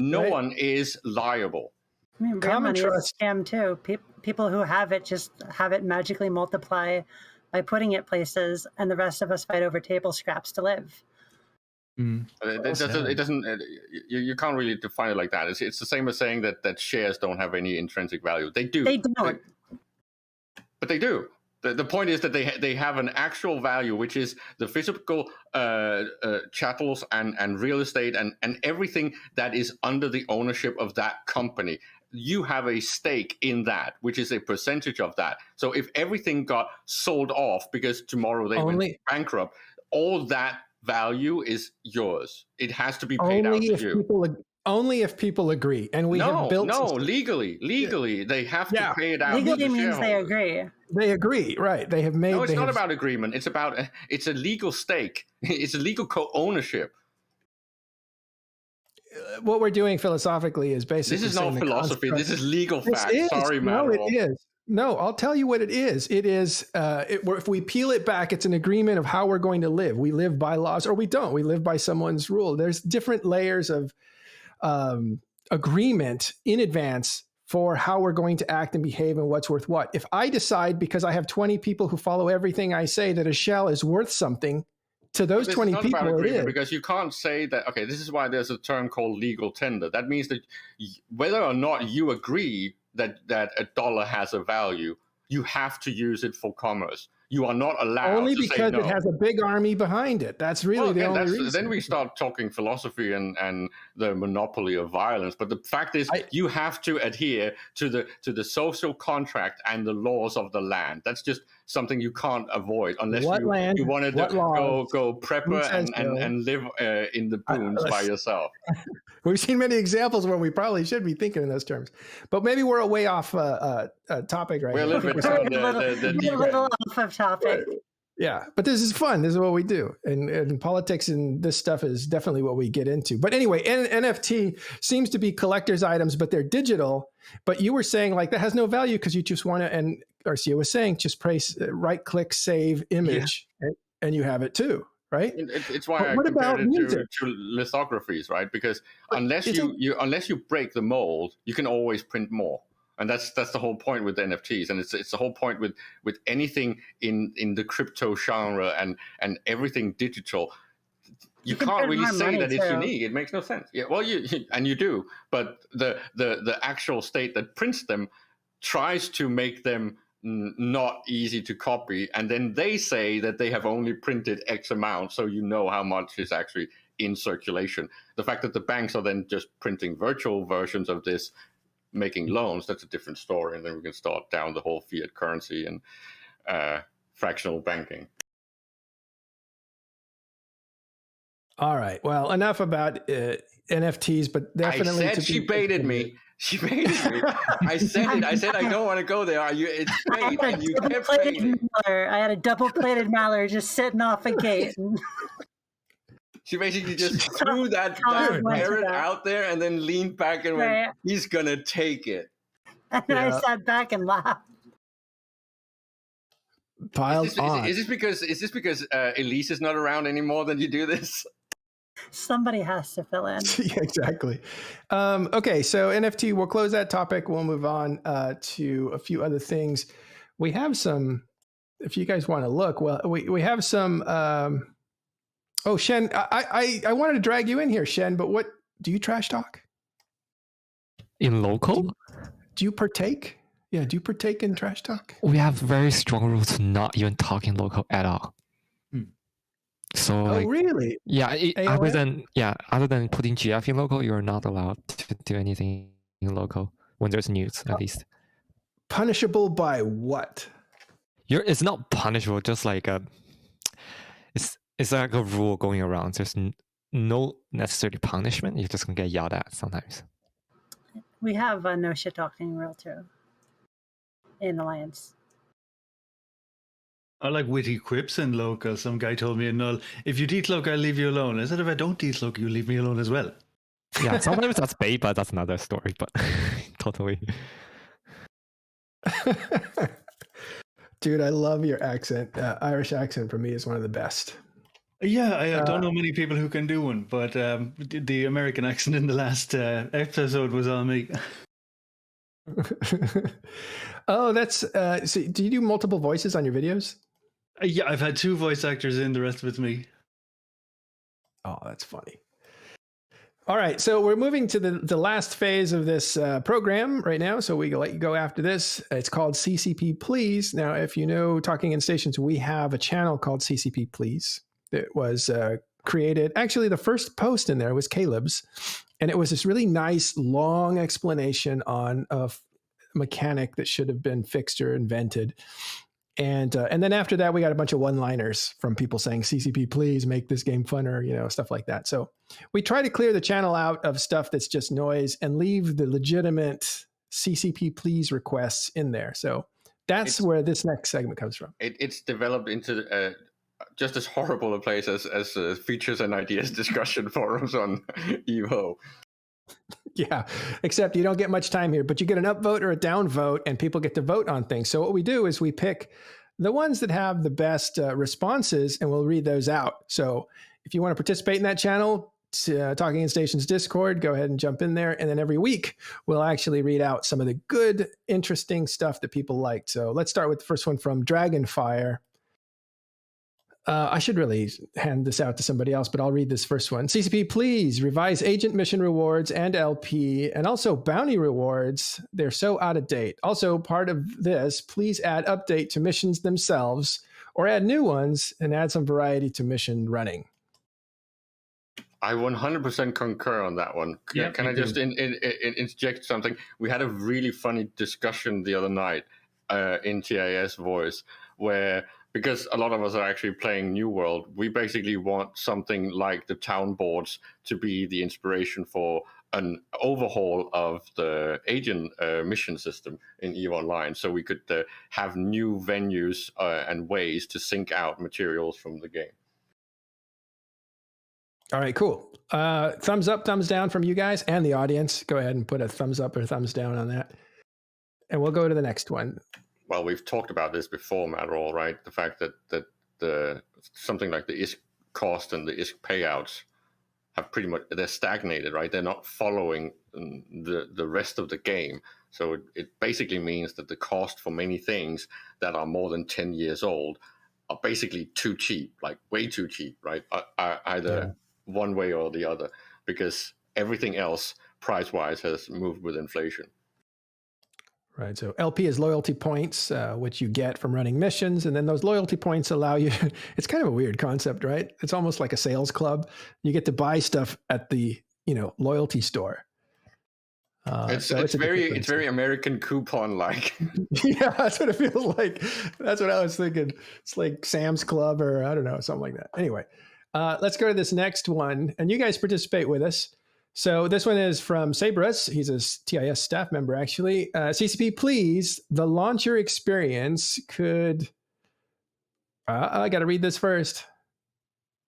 no one is liable. I mean, real money is a scam too. People who have it just have it magically multiply by putting it places, and the rest of us fight over table scraps to live. It doesn't. You can't really define it like that. It's the same as saying that shares don't have any intrinsic value. They do. They don't. But they do. The point is that they have an actual value, which is the physical chattels and real estate and everything that is under the ownership of that company. You have a stake in that, which is a percentage of that. So if everything got sold off because tomorrow they went bankrupt, all that value is yours. It has to be paid out to you. only if people agree. And we have built legally, they have to pay it out. Legally means they agree. They agree, right? They have made. No, it's not about agreement. It's a legal stake. It's a legal co-ownership. What we're doing philosophically is basically. This is not philosophy. This is legal fact. Sorry, Matterall. No, it is. No, I'll tell you what it is. It is, if we peel it back, it's an agreement of how we're going to live. We live by laws or we don't. We live by someone's rule. There's different layers of agreement in advance for how we're going to act and behave and what's worth what. If I decide, because I have 20 people who follow everything I say, that a shell is worth something, to those 20 people, it is. Because you can't say that, okay, this is why there's a term called legal tender. That means that whether or not you agree that a dollar has a value, you have to use it for commerce. You are not allowed only to because say no. it has a big army behind it. That's really the only reason. Then we start talking philosophy and the monopoly of violence. But the fact is, you have to adhere to the social contract and the laws of the land. That's just something you can't avoid unless you wanted to go prepper and live in the boons by yourself. We've seen many examples where we probably should be thinking in those terms, but maybe we're way off topic right now. We're a little bit off of topic. Yeah, but this is fun. This is what we do, and politics and this stuff is definitely what we get into. But anyway, NFT seems to be collector's items, but they're digital. But you were saying like that has no value because you just want to. And Arsia was saying just right click, save image, and you have it too. Right. It's why I compared it to lithographies, right? Because unless you break the mold, you can always print more, and that's the whole point with NFTs, and it's the whole point with anything in the crypto genre and everything digital. You can't really say that it's unique. It makes no sense. Yeah, well, you do, but the actual state that prints them tries to make them not easy to copy, and then they say that they have only printed X amount, so you know how much is actually in circulation. The fact that the banks are then just printing virtual versions of this, making loans, that's a different story, and then we can start down the whole fiat currency and fractional banking. All right, well, enough about NFTs, but definitely I said she baited me. She baited me. I said I don't want to go there. It's bait, and you kept baiting. I had a double-plated mallard just sitting off a gate. She basically just threw that parrot out there and then leaned back and went, he's going to take it. And then I sat back and laughed. Is this because Elise is not around anymore that you do this? Somebody has to fill in. Yeah, exactly. Okay, so NFT, we'll close that topic. We'll move on to a few other things. We have some, if you guys want to look, well, we have some, Shen, I wanted to drag you in here, Shen, but what, do you trash talk? In local? Do you partake? Yeah, do you partake in trash talk? We have very strong rules to not even talk in local at all. So, really? Yeah, other than putting GF in local, you're not allowed to do anything in local when there's news, at least. Punishable by what? It's not punishable, just like it's like a rule going around. There's no necessarily punishment. You're just gonna get yelled at sometimes. We have a no shit talking rule too in Alliance. I like witty quips in local. Some guy told me in Null, if you decloak, I'll leave you alone. I said, if I don't decloak, you leave me alone as well. Yeah, sometimes that's bait, but that's another story. But totally. Dude, I love your accent. Irish accent for me is one of the best. Yeah, I don't know many people who can do one, but the American accent in the last episode was on me. Oh, that's so do you do multiple voices on your videos? Yeah, I've had 2 voice actors in, the rest of it's me. Oh, that's funny. All right, so we're moving to the last phase of this program right now, so we can let you go after this. It's called CCPlease. Now, if you know Talking in Stations, we have a channel called CCPlease. It was created, actually the first post in there was Caleb's, and it was this really nice long explanation on a mechanic that should have been fixed or invented. And then after that, we got a bunch of one-liners from people saying, CCP, please make this game funner, you know, stuff like that. So we try to clear the channel out of stuff that's just noise and leave the legitimate CCP please requests in there. So that's where this next segment comes from. It's developed into just as horrible a place as features and ideas discussion forums on Evo. Yeah, except you don't get much time here, but you get an upvote or a downvote, and people get to vote on things. So what we do is we pick the ones that have the best responses, and we'll read those out. So if you want to participate in that channel, Talking in Stations Discord, go ahead and jump in there. And then every week, we'll actually read out some of the good, interesting stuff that people liked. So let's start with the first one from Dragonfire. I should really hand this out to somebody else, but I'll read this first one. CCP, please revise agent mission rewards and LP and also bounty rewards. They're so out of date. Also, part of this, please add update to missions themselves or add new ones and add some variety to mission running. I 100% concur on that one. Yeah, Can I just interject something? We had a really funny discussion the other night in TIS voice where, because a lot of us are actually playing New World, we basically want something like the town boards to be the inspiration for an overhaul of the agent mission system in EVE Online, so we could have new venues and ways to sync out materials from the game. All right, cool. Thumbs up, thumbs down from you guys and the audience. Go ahead and put a thumbs up or thumbs down on that. And we'll go to the next one. Well, we've talked about this before, Matterall, right? The fact that the something like the ISK cost and the ISK payouts have pretty much, they're stagnated, right? They're not following the rest of the game. So it basically means that the cost for many things that are more than 10 years old are basically too cheap, like way too cheap, right? Either one way or the other, because everything else price-wise has moved with inflation. Right. So LP is loyalty points, which you get from running missions. And then those loyalty points allow you, it's kind of a weird concept, right? It's almost like a sales club. You get to buy stuff at the, loyalty store. It's very American coupon-like. Yeah, that's what it feels like. That's what I was thinking. It's like Sam's Club or I don't know, something like that. Anyway, let's go to this next one. And you guys participate with us. So this one is from Sabrus. He's a TIS staff member, actually. CCP, please, the launcher experience could... I got to read this first.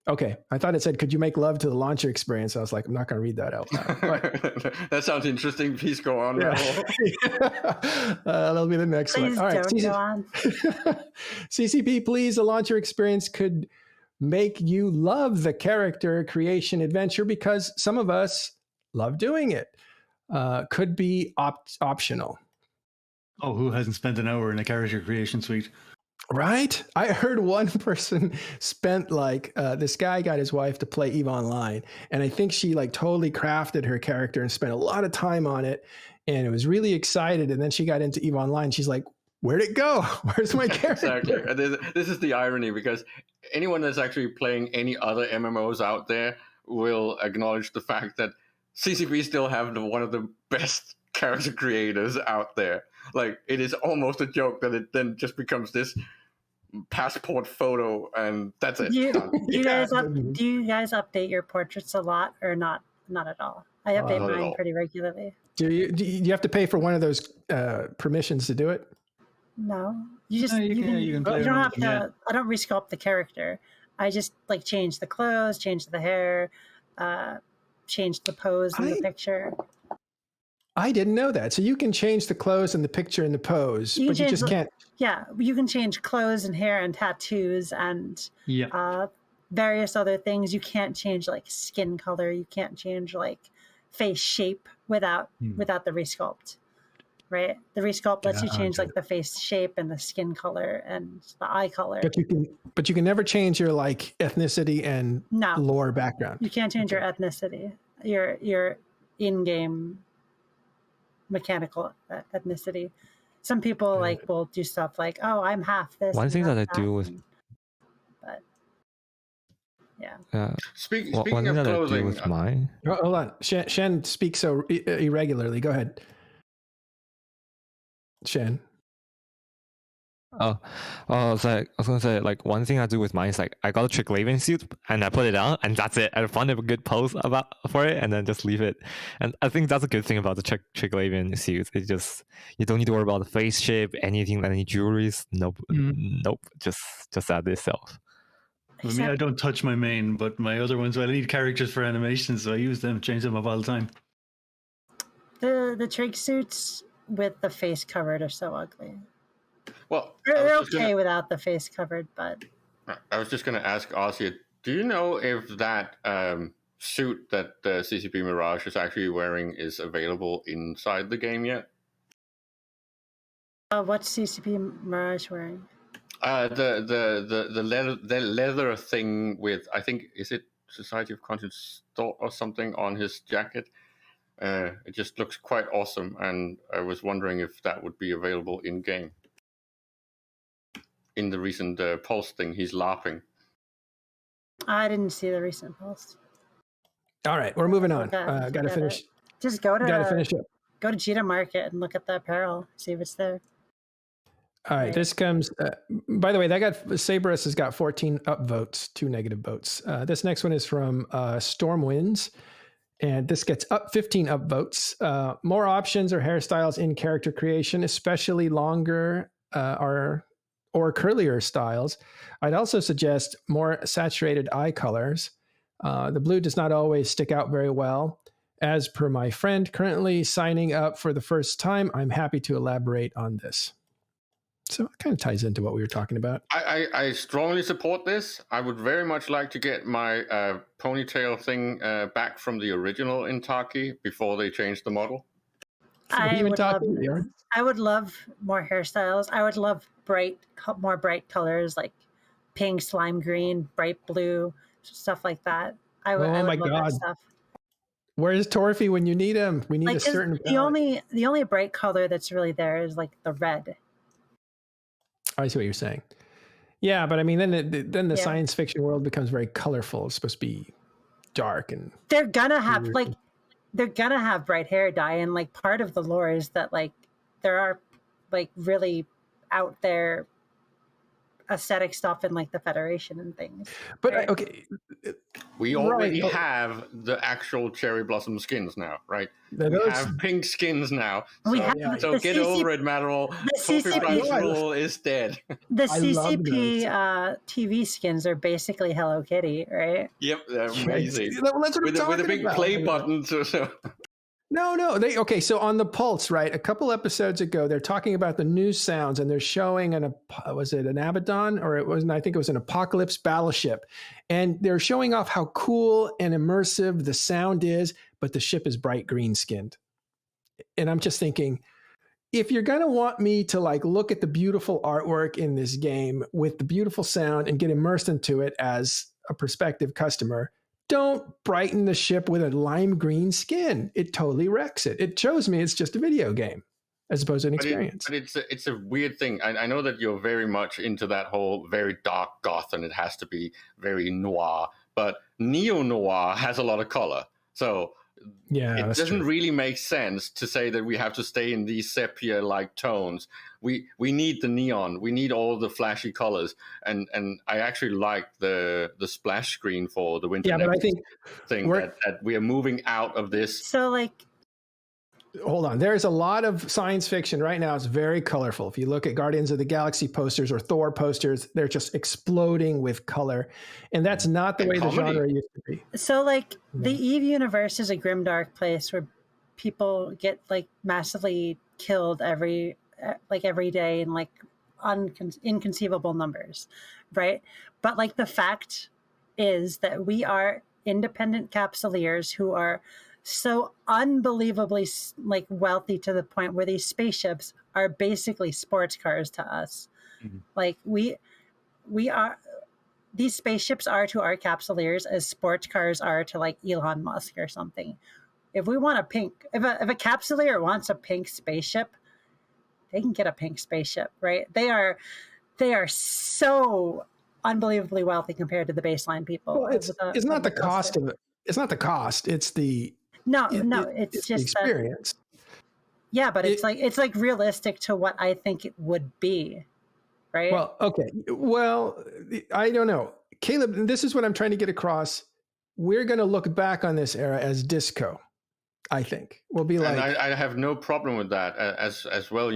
Okay, I thought it said, could you make love to the launcher experience? I was like, I'm not going to read that out loud. But... That sounds interesting. Please go on. Yeah. That'll be the next Please one. All right, don't go on. CCP, please, the launcher experience could make you love the character creation adventure because some of us love doing it. Could be optional. Oh, who hasn't spent an hour in a character creation suite? Right? I heard one person spent this guy got his wife to play EVE Online. And I think she totally crafted her character and spent a lot of time on it. And it was really excited. And then she got into EVE Online. She's like, where'd it go? Where's my character? Exactly. This is the irony, because anyone that's actually playing any other MMOs out there will acknowledge the fact that CCP still have one of the best character creators out there. It is almost a joke that it then just becomes this passport photo and that's it. Do you guys update your portraits a lot or not? Not at all. I update mine pretty regularly. Do you have to pay for one of those permissions to do it? No, you don't have to. I don't resculpt the character. I just change the clothes, change the hair, change the pose in the picture. I didn't know that. So you can change the clothes and the picture and the pose, but you just can't. Yeah, you can change clothes and hair and tattoos and various other things. You can't change skin color. You can't change face shape without the resculpt. Right, the resculpt lets you change the face shape and the skin color and the eye color. But you can never change your ethnicity and lore background. You can't change your ethnicity, your in-game mechanical ethnicity. Some people will do stuff oh, I'm half this. One thing that I do with, but Speaking one thing of that clothing, I do with mine. Hold on, Shen speaks so irregularly. Go ahead. Shen. So I was gonna say, like, one thing I do with mine is, like, I got a Trashtalk suit and I put it on and that's it. I find a good pose for it and then just leave it. And I think that's a good thing about the Trashtalk suit. It's just, you don't need to worry about the face shape, anything, any jewelries. Nope, nope. Just that itself. I mean, I don't touch my main, but my other ones, well, I need characters for animations, so I use them, change them up all the time. The trig suits with the face covered are so ugly. Well, they're okay without the face covered, but I was just going to ask Arsia, do you know if that suit that CCP Mirage is actually wearing is available inside the game yet? What's CCP Mirage wearing? The leather thing with, I think, is it Society of Conscience Thought or something on his jacket? It just looks quite awesome, and I was wondering if that would be available in game. In the recent Pulse thing, he's laughing. I didn't see the recent Pulse. All right, we're moving on. Got to finish. Just go to. Got to finish up. Go to Cheetah Market and look at the apparel. See if it's there. All right, this comes. By the way, Saberus has got 14 upvotes, 2 negative votes. This next one is from Stormwinds, and this gets up 15 upvotes. More options or hairstyles in character creation, especially longer or curlier styles. I'd also suggest more saturated eye colors. The blue does not always stick out very well. As per my friend currently signing up for the first time, I'm happy to elaborate on this. So it kind of ties into what we were talking about. I strongly support this. I would very much like to get my ponytail thing back from the original Intaki before they changed the model. I would love more hairstyles. I would love more bright colors like pink, slime green, bright blue, stuff like that. I would love that stuff. Where's Torfy when you need him? We need a certain the only bright color that's really there is like the red. I see what you're saying. Yeah, but I mean, then the science fiction world becomes very colorful. It's supposed to be dark, and they're gonna have bright hair dye, and like part of the lore is that like there are like really out there aesthetic stuff in like the Federation and things. But right? Okay, we already have the actual cherry blossom skins now, right? We have pink skins now. So get over it, Matterall. The rule is dead. The CCP TV skins are basically Hello Kitty, right? Yep, they're amazing. That's with a big play button. So. No. So on the Pulse, right? A couple episodes ago, they're talking about the new sounds, and they're showing was it an Abaddon, or it wasn't? I think it was an Apocalypse battleship, and they're showing off how cool and immersive the sound is, but the ship is bright green skinned. And I'm just thinking, if you're gonna want me to like look at the beautiful artwork in this game with the beautiful sound and get immersed into it as a prospective customer, don't brighten the ship with a lime green skin. It totally wrecks it. It shows me it's just a video game as opposed to an experience. But it's a weird thing. I know that you're very much into that whole very dark goth and it has to be very noir, but neo-noir has a lot of color. So it doesn't really make sense to say that we have to stay in these sepia-like tones. We need the neon. We need all the flashy colors. And I actually like the splash screen for the Winter but I think thing that we are moving out of this. So like, hold on. There's a lot of science fiction right now. It's very colorful. If you look at Guardians of the Galaxy posters or Thor posters, they're just exploding with color. And that's not the way the genre used to be. So like the Eve universe is a grimdark place where people get like massively killed every day in like inconceivable numbers, right? But like the fact is that we are independent Capsuleers who are so unbelievably like wealthy to the point where these spaceships are basically sports cars to us. Mm-hmm. Like we are, these spaceships are to our Capsuleers as sports cars are to like Elon Musk or something. If we want if a Capsuleer wants a pink spaceship, they can get a pink spaceship, right? They are so unbelievably wealthy compared to the baseline people. Well, it's not the cost of it. It's not the cost. It's the it's just the experience. But it's like realistic to what I think it would be. right? Well, okay. Well, I don't know. Caleb, this is what I'm trying to get across. We're going to look back on this era as disco, I think. We'll be like... And I have no problem with that. As well,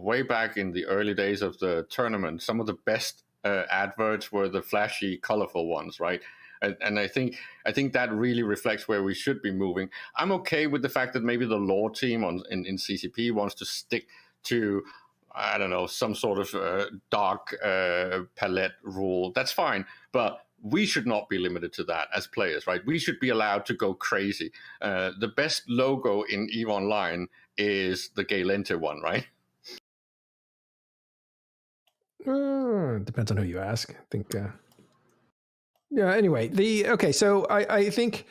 way back in the early days of the tournament, some of the best adverts were the flashy, colorful ones, right? And I think that really reflects where we should be moving. I'm okay with the fact that maybe the lore team in CCP wants to stick to, I don't know, some sort of dark palette rule. That's fine, but we should not be limited to that as players, right? We should be allowed to go crazy. The best logo in EVE Online is the Gaelente one, right? Depends on who you ask. I think... Yeah, anyway, so I think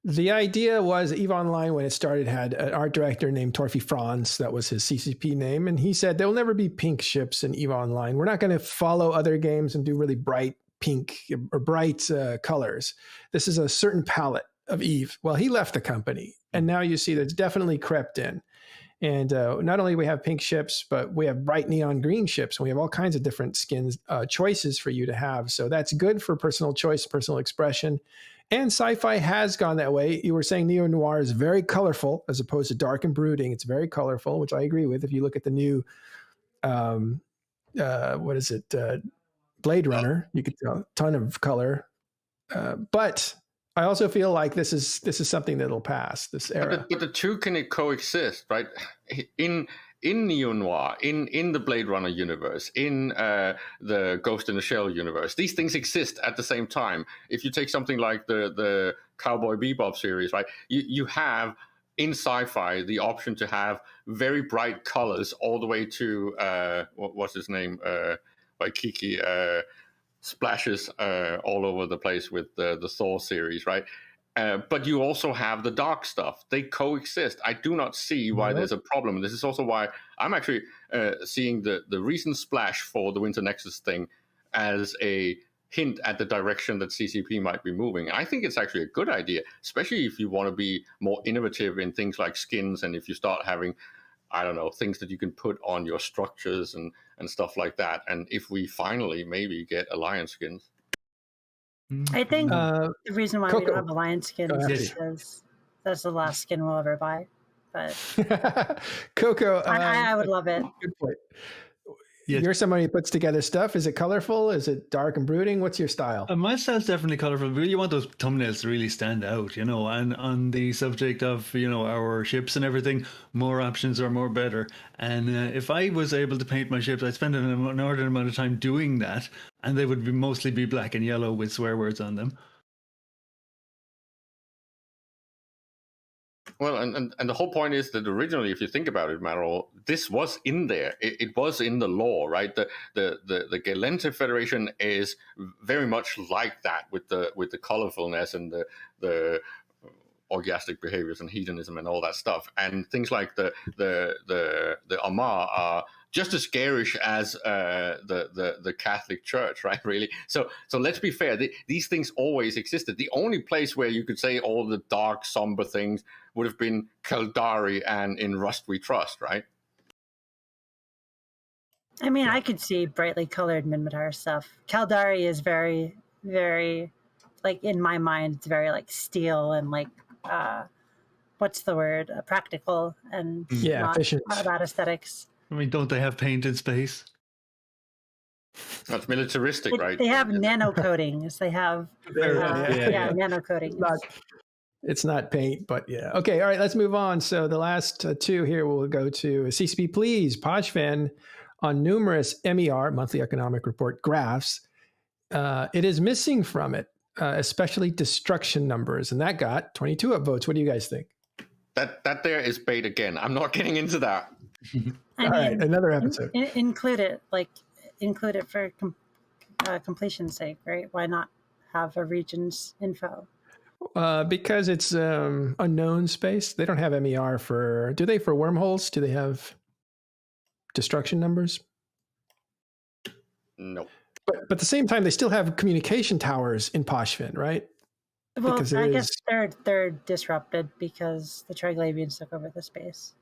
the idea was EVE Online, when it started, had an art director named Torfi Franz. That was his CCP name. And he said, there will never be pink ships in EVE Online. We're not going to follow other games and do really bright pink or bright colors. This is a certain palette of EVE. Well, he left the company. And now you see that it's definitely crept in. And not only do we have pink ships, but we have bright neon green ships. And we have all kinds of different skins choices for you to have. So that's good for personal choice, personal expression. And sci-fi has gone that way. You were saying neo-noir is very colorful as opposed to dark and brooding. It's very colorful, which I agree with. If you look at the new, Blade Runner, you could tell a ton of color. But I also feel like this is something that'll pass, this era. But the two can coexist, right? In neo-noir, in the Blade Runner universe, in the Ghost in the Shell universe, these things exist at the same time. If you take something like the Cowboy Bebop series, right, you have in sci-fi the option to have very bright colors all the way to what's his name, by Kiki, splashes all over the place with the Thor series, right? But you also have the dark stuff. They coexist. I do not see why there's a problem. This is also why I'm actually seeing the recent splash for the Winter Nexus thing as a hint at the direction that CCP might be moving. I think it's actually a good idea, especially if you want to be more innovative in things like skins, and if you start having, I don't know, things that you can put on your structures and stuff like that. And if we finally maybe get alliance skins. I think the reason why Koko. we don't have alliance skins is because that's the last skin we'll ever buy. But Koko, I would love it. Good point. Yeah. You're somebody who puts together stuff. Is it colorful? Is it dark and brooding? What's your style? My style's definitely colorful. But you want those thumbnails to really stand out, And on the subject of our ships and everything, more options are more better. And if I was able to paint my ships, I'd spend an inordinate amount of time doing that, and they would mostly be black and yellow with swear words on them. Well, and the whole point is that originally, if you think about it, Matterall, this was in there. It was in the law, right? The Gaelente Federation is very much like that with the colorfulness and the orgiastic behaviors and hedonism and all that stuff. And things like the Amar are just as garish as the Catholic Church, right? Really. So let's be fair. These things always existed. The only place where you could say all the dark, somber things would have been Kaldari and in Rust We Trust, right? I mean, I could see brightly colored Minmatar stuff. Kaldari is very, very, like, in my mind, it's very like steel and like, what's the word? Practical and not efficient. About aesthetics. I mean, don't they have paint in space? That's militaristic, right? They have nano coatings. They have nano coatings. It's not paint, but yeah. Okay, all right, let's move on. So the last two here we'll go to CCPlease, Pochven, on numerous MER, monthly economic report graphs. It is missing from it, especially destruction numbers, and that got 22 upvotes. What do you guys think? That there is bait again. I'm not getting into that. All right, another episode. Include it for completion's sake, right? Why not have a region's info? Because it's unknown space. They don't have MER for... Do they for wormholes? Do they have destruction numbers? No. But at the same time, they still have communication towers in Pochven, right? Well, Because I guess they're disrupted because the Triglavians took over the space,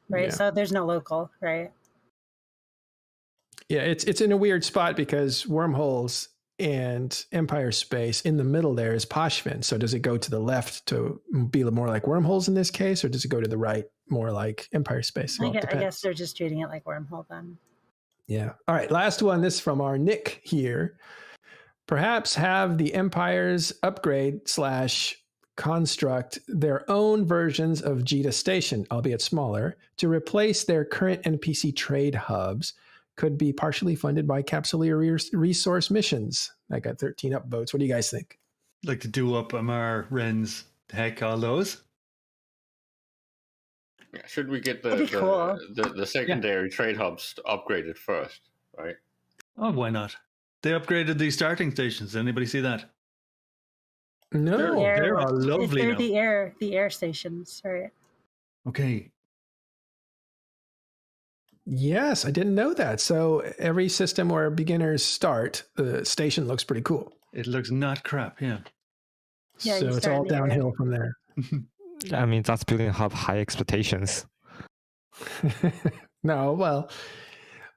right? Yeah. So there's no local, right? Yeah, it's in a weird spot because wormholes and Empire space in the middle there is Pochven. So does it go to the left to be more like wormholes in this case, or does it go to the right more like Empire space? Well, I guess they're just treating it like wormhole then. Yeah. All right. Last one. This is from our Nick here. Perhaps have the Empires upgrade / construct their own versions of Jita Station, albeit smaller, to replace their current NPC trade hubs. Could be partially funded by Capsuleer resource missions. I got 13 upvotes. What do you guys think? Like to do up Amar, Ren's, heck, all those. Yeah, should we get Cool. the secondary trade hubs upgraded first, right? Oh, why not? They upgraded the starting stations. Anybody see that? No, they're all lovely They're now. the air stations, right? Okay. Yes, I didn't know that. So every system where beginners start, the station looks pretty cool. It looks not crap, yeah. Yeah, So it's all downhill from there. I mean, that's building up high expectations. No, well,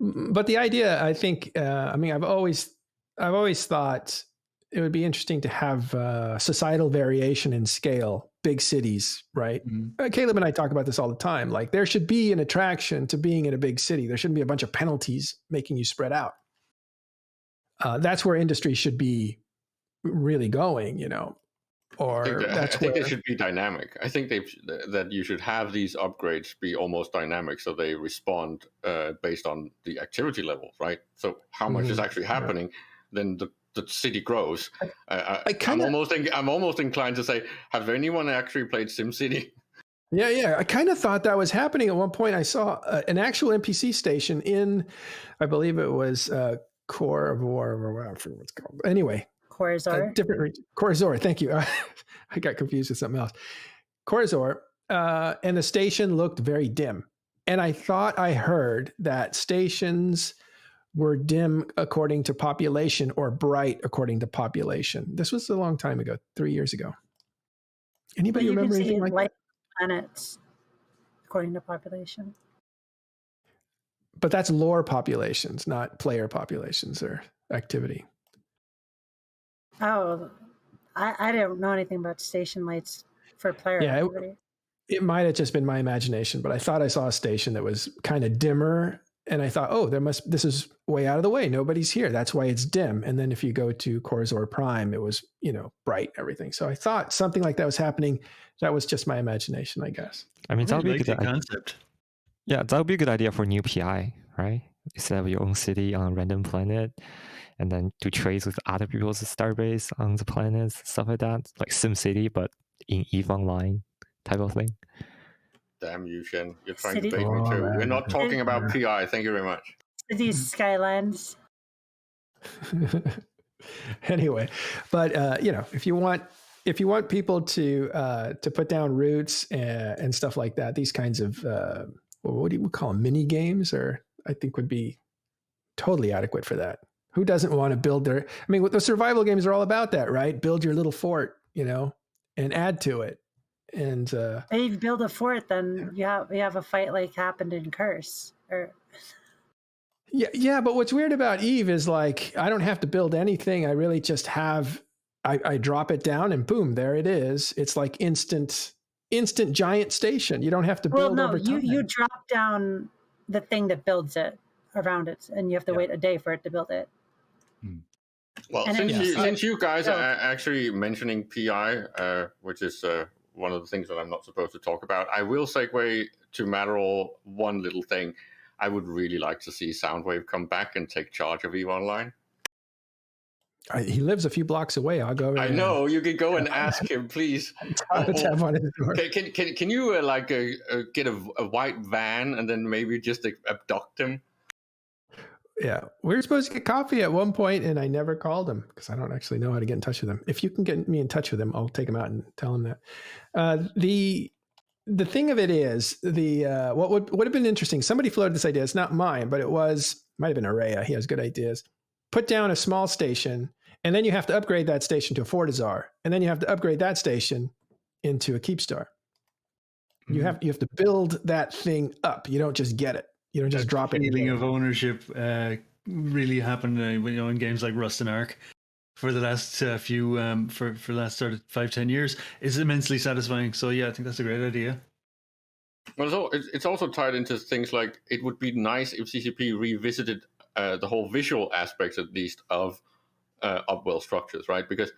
but the idea, I think, I've always thought it would be interesting to have societal variation in scale, big cities, right? Mm-hmm. Caleb and I talk about this all the time. Like there should be an attraction to being in a big city. There shouldn't be a bunch of penalties making you spread out. That's where industry should be really going, I think they should be dynamic. I think that you should have these upgrades be almost dynamic, so they respond based on the activity level, right? So how much is actually happening, then the city grows. I'm almost inclined to say, have anyone actually played SimCity? Yeah. I kind of thought that was happening at one point. I saw an actual NPC station in, I believe it was Corvor, or whatever it's called. Anyway. Corazor? Different region. Corazor, thank you. I got confused with something else. Corazor, and the station looked very dim. And I thought I heard that stations were dim according to population or bright according to population. This was a long time ago, 3 years ago. Anybody remember anything like that? Planets according to population. But that's lore populations, not player populations or activity. Oh, I don't know anything about station lights for player activity. It might have just been my imagination, but I thought I saw a station that was kind of dimmer, and I thought, oh, this is way out of the way. Nobody's here. That's why it's dim. And then if you go to Corazor Prime, it was, bright, everything. So I thought something like that was happening. That was just my imagination, I guess. I mean, that would be a good concept. Yeah, that would be a good idea for new PI, right? Instead of your own city on a random planet, and then to trade with other people's starbase on the planets, stuff like that, like SimCity, but in EVE Online type of thing. Damn you, Shen. You're trying to bait me too. We're not talking about PI. Thank you very much. These Skylands. Anyway, but if you want people to put down roots and stuff like that, these kinds of what do you call them, mini games, or I think would be totally adequate for that. Who doesn't want to build their? I mean, the survival games are all about that, right? Build your little fort, and add to it. And if you build a fort, then you have a fight like happened in Curse. Yeah, but what's weird about Eve is like I don't have to build anything. I really just have. I drop it down and boom, there it is. It's like instant giant station. You don't have to build over time. You drop down the thing that builds it around it, and you have to wait a day for it to build it. Well, since you guys are actually mentioning PI, which is one of the things that I'm not supposed to talk about, I will segue to Matterall one little thing. I would really like to see Soundwave come back and take charge of EVE Online. He lives a few blocks away. I'll go over there. I know. You can go and ask him, please. Can you get a white van and then maybe just abduct him? Yeah, we were supposed to get coffee at one point, and I never called him because I don't actually know how to get in touch with him. If you can get me in touch with him, I'll take him out and tell him that. The thing of it is, what would have been interesting. Somebody floated this idea. It's not mine, but might have been Araya. He has good ideas. Put down a small station, and then you have to upgrade that station to a Fortizar, and then you have to upgrade that station into a Keepstar. You have to build that thing up. You don't just get it. You don't just drop it. Feeling of ownership really happened, in games like Rust and Ark for the last for the last sort of 5-10 years is immensely satisfying. So yeah, I think that's a great idea. Well, so it's also tied into things like it would be nice if CCP revisited the whole visual aspects, at least, of upwell structures, right? Because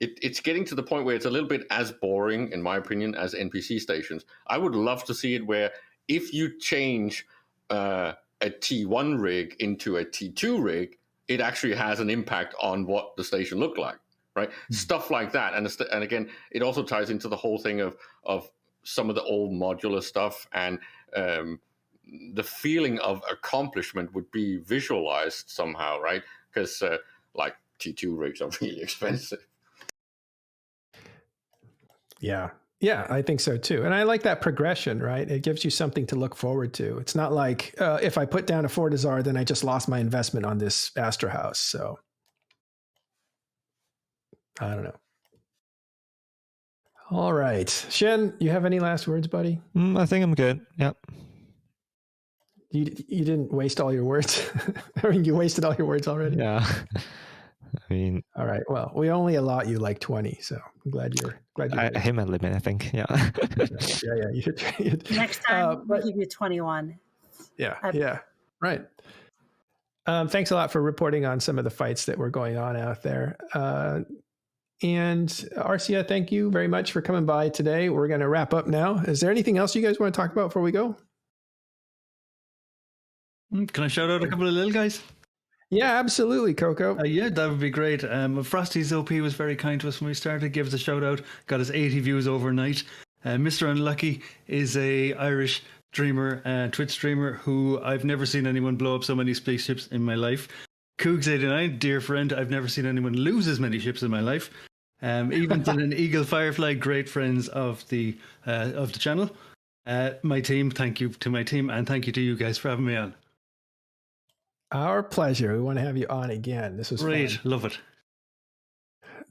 it's getting to the point where it's a little bit as boring, in my opinion, as NPC stations. I would love to see it where if you change a T1 rig into a T2 rig, it actually has an impact on what the station looked like, right? Stuff like that. And again, it also ties into the whole thing of some of the old modular stuff, and the feeling of accomplishment would be visualized somehow, right? Because like T2 rigs are really expensive. Yeah. Yeah, I think so too. And I like that progression, right? It gives you something to look forward to. It's not like if I put down a Fortizar, then I just lost my investment on this Astra house. So I don't know. All right. Shen, you have any last words, buddy? I think I'm good. Yep. You didn't waste all your words? I mean, you wasted all your words already? Yeah. I mean, all right. Well, we only allot you like 20, so I'm glad you're I hit my limit, I think. Yeah. yeah. You should. Next time we'll give you 21. Yeah. Right. Thanks a lot for reporting on some of the fights that were going on out there. And Arsia, thank you very much for coming by today. We're going to wrap up now. Is there anything else you guys want to talk about before we go? Can I shout out a couple of little guys? Yeah, absolutely, Koko. Yeah, that would be great. Frosty's OP was very kind to us when we started. Give us a shout out. Got us 80 views overnight. Mr. Unlucky is a Irish streamer, Twitch streamer, who I've never seen anyone blow up so many spaceships in my life. Cougs89, dear friend, I've never seen anyone lose as many ships in my life. Even an Eagle Firefly, great friends of the channel. My team, thank you to my team, and thank you to you guys for having me on. Our pleasure. We want to have you on again. This was great. Fun. Love it.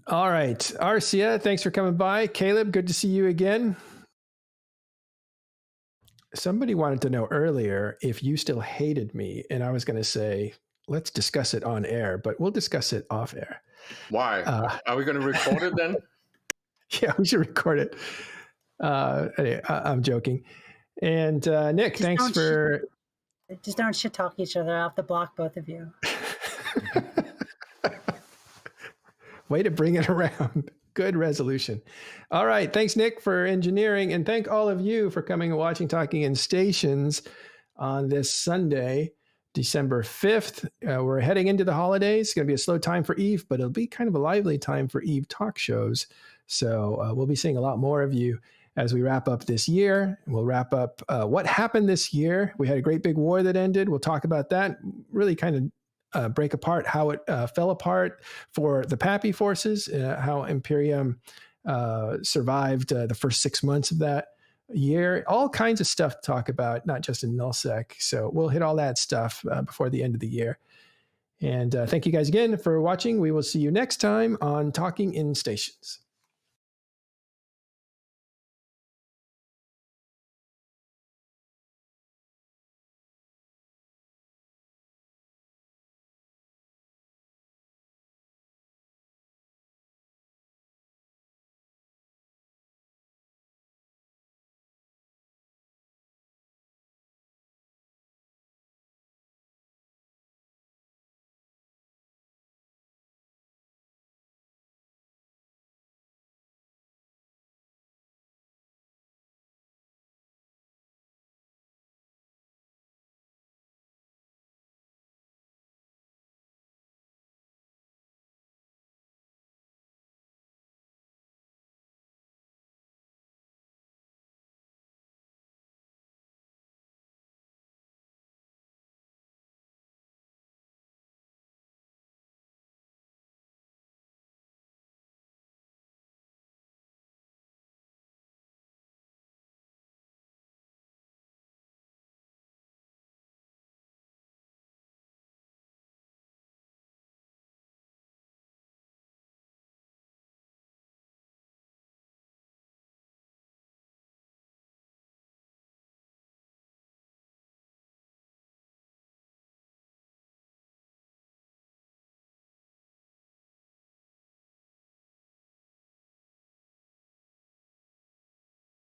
All right. Arsia, thanks for coming by. Caleb, good to see you again. Somebody wanted to know earlier if you still hated me, and I was going to say, let's discuss it on air, but we'll discuss it off air. Why? Are we going to record it then? Yeah, we should record it. Anyway, I'm joking. And Nick, thanks for... Just don't shit talk each other. I'll have to block both of you. Way to bring it around. Good resolution. All right. Thanks, Nick, for engineering. And thank all of you for coming and watching Talking in Stations on this Sunday, December 5th. We're heading into the holidays. It's going to be a slow time for Eve, but it'll be kind of a lively time for Eve talk shows. So we'll be seeing a lot more of you as we wrap up this year. We'll wrap up what happened this year. We had a great big war that ended. We'll talk about that, really kind of break apart how it fell apart for the Pappy forces, how Imperium survived the first 6 months of that year. All kinds of stuff to talk about, not just in nullsec. So we'll hit all that stuff before the end of the year. And thank you guys again for watching. We will see you next time on Talking in Stations.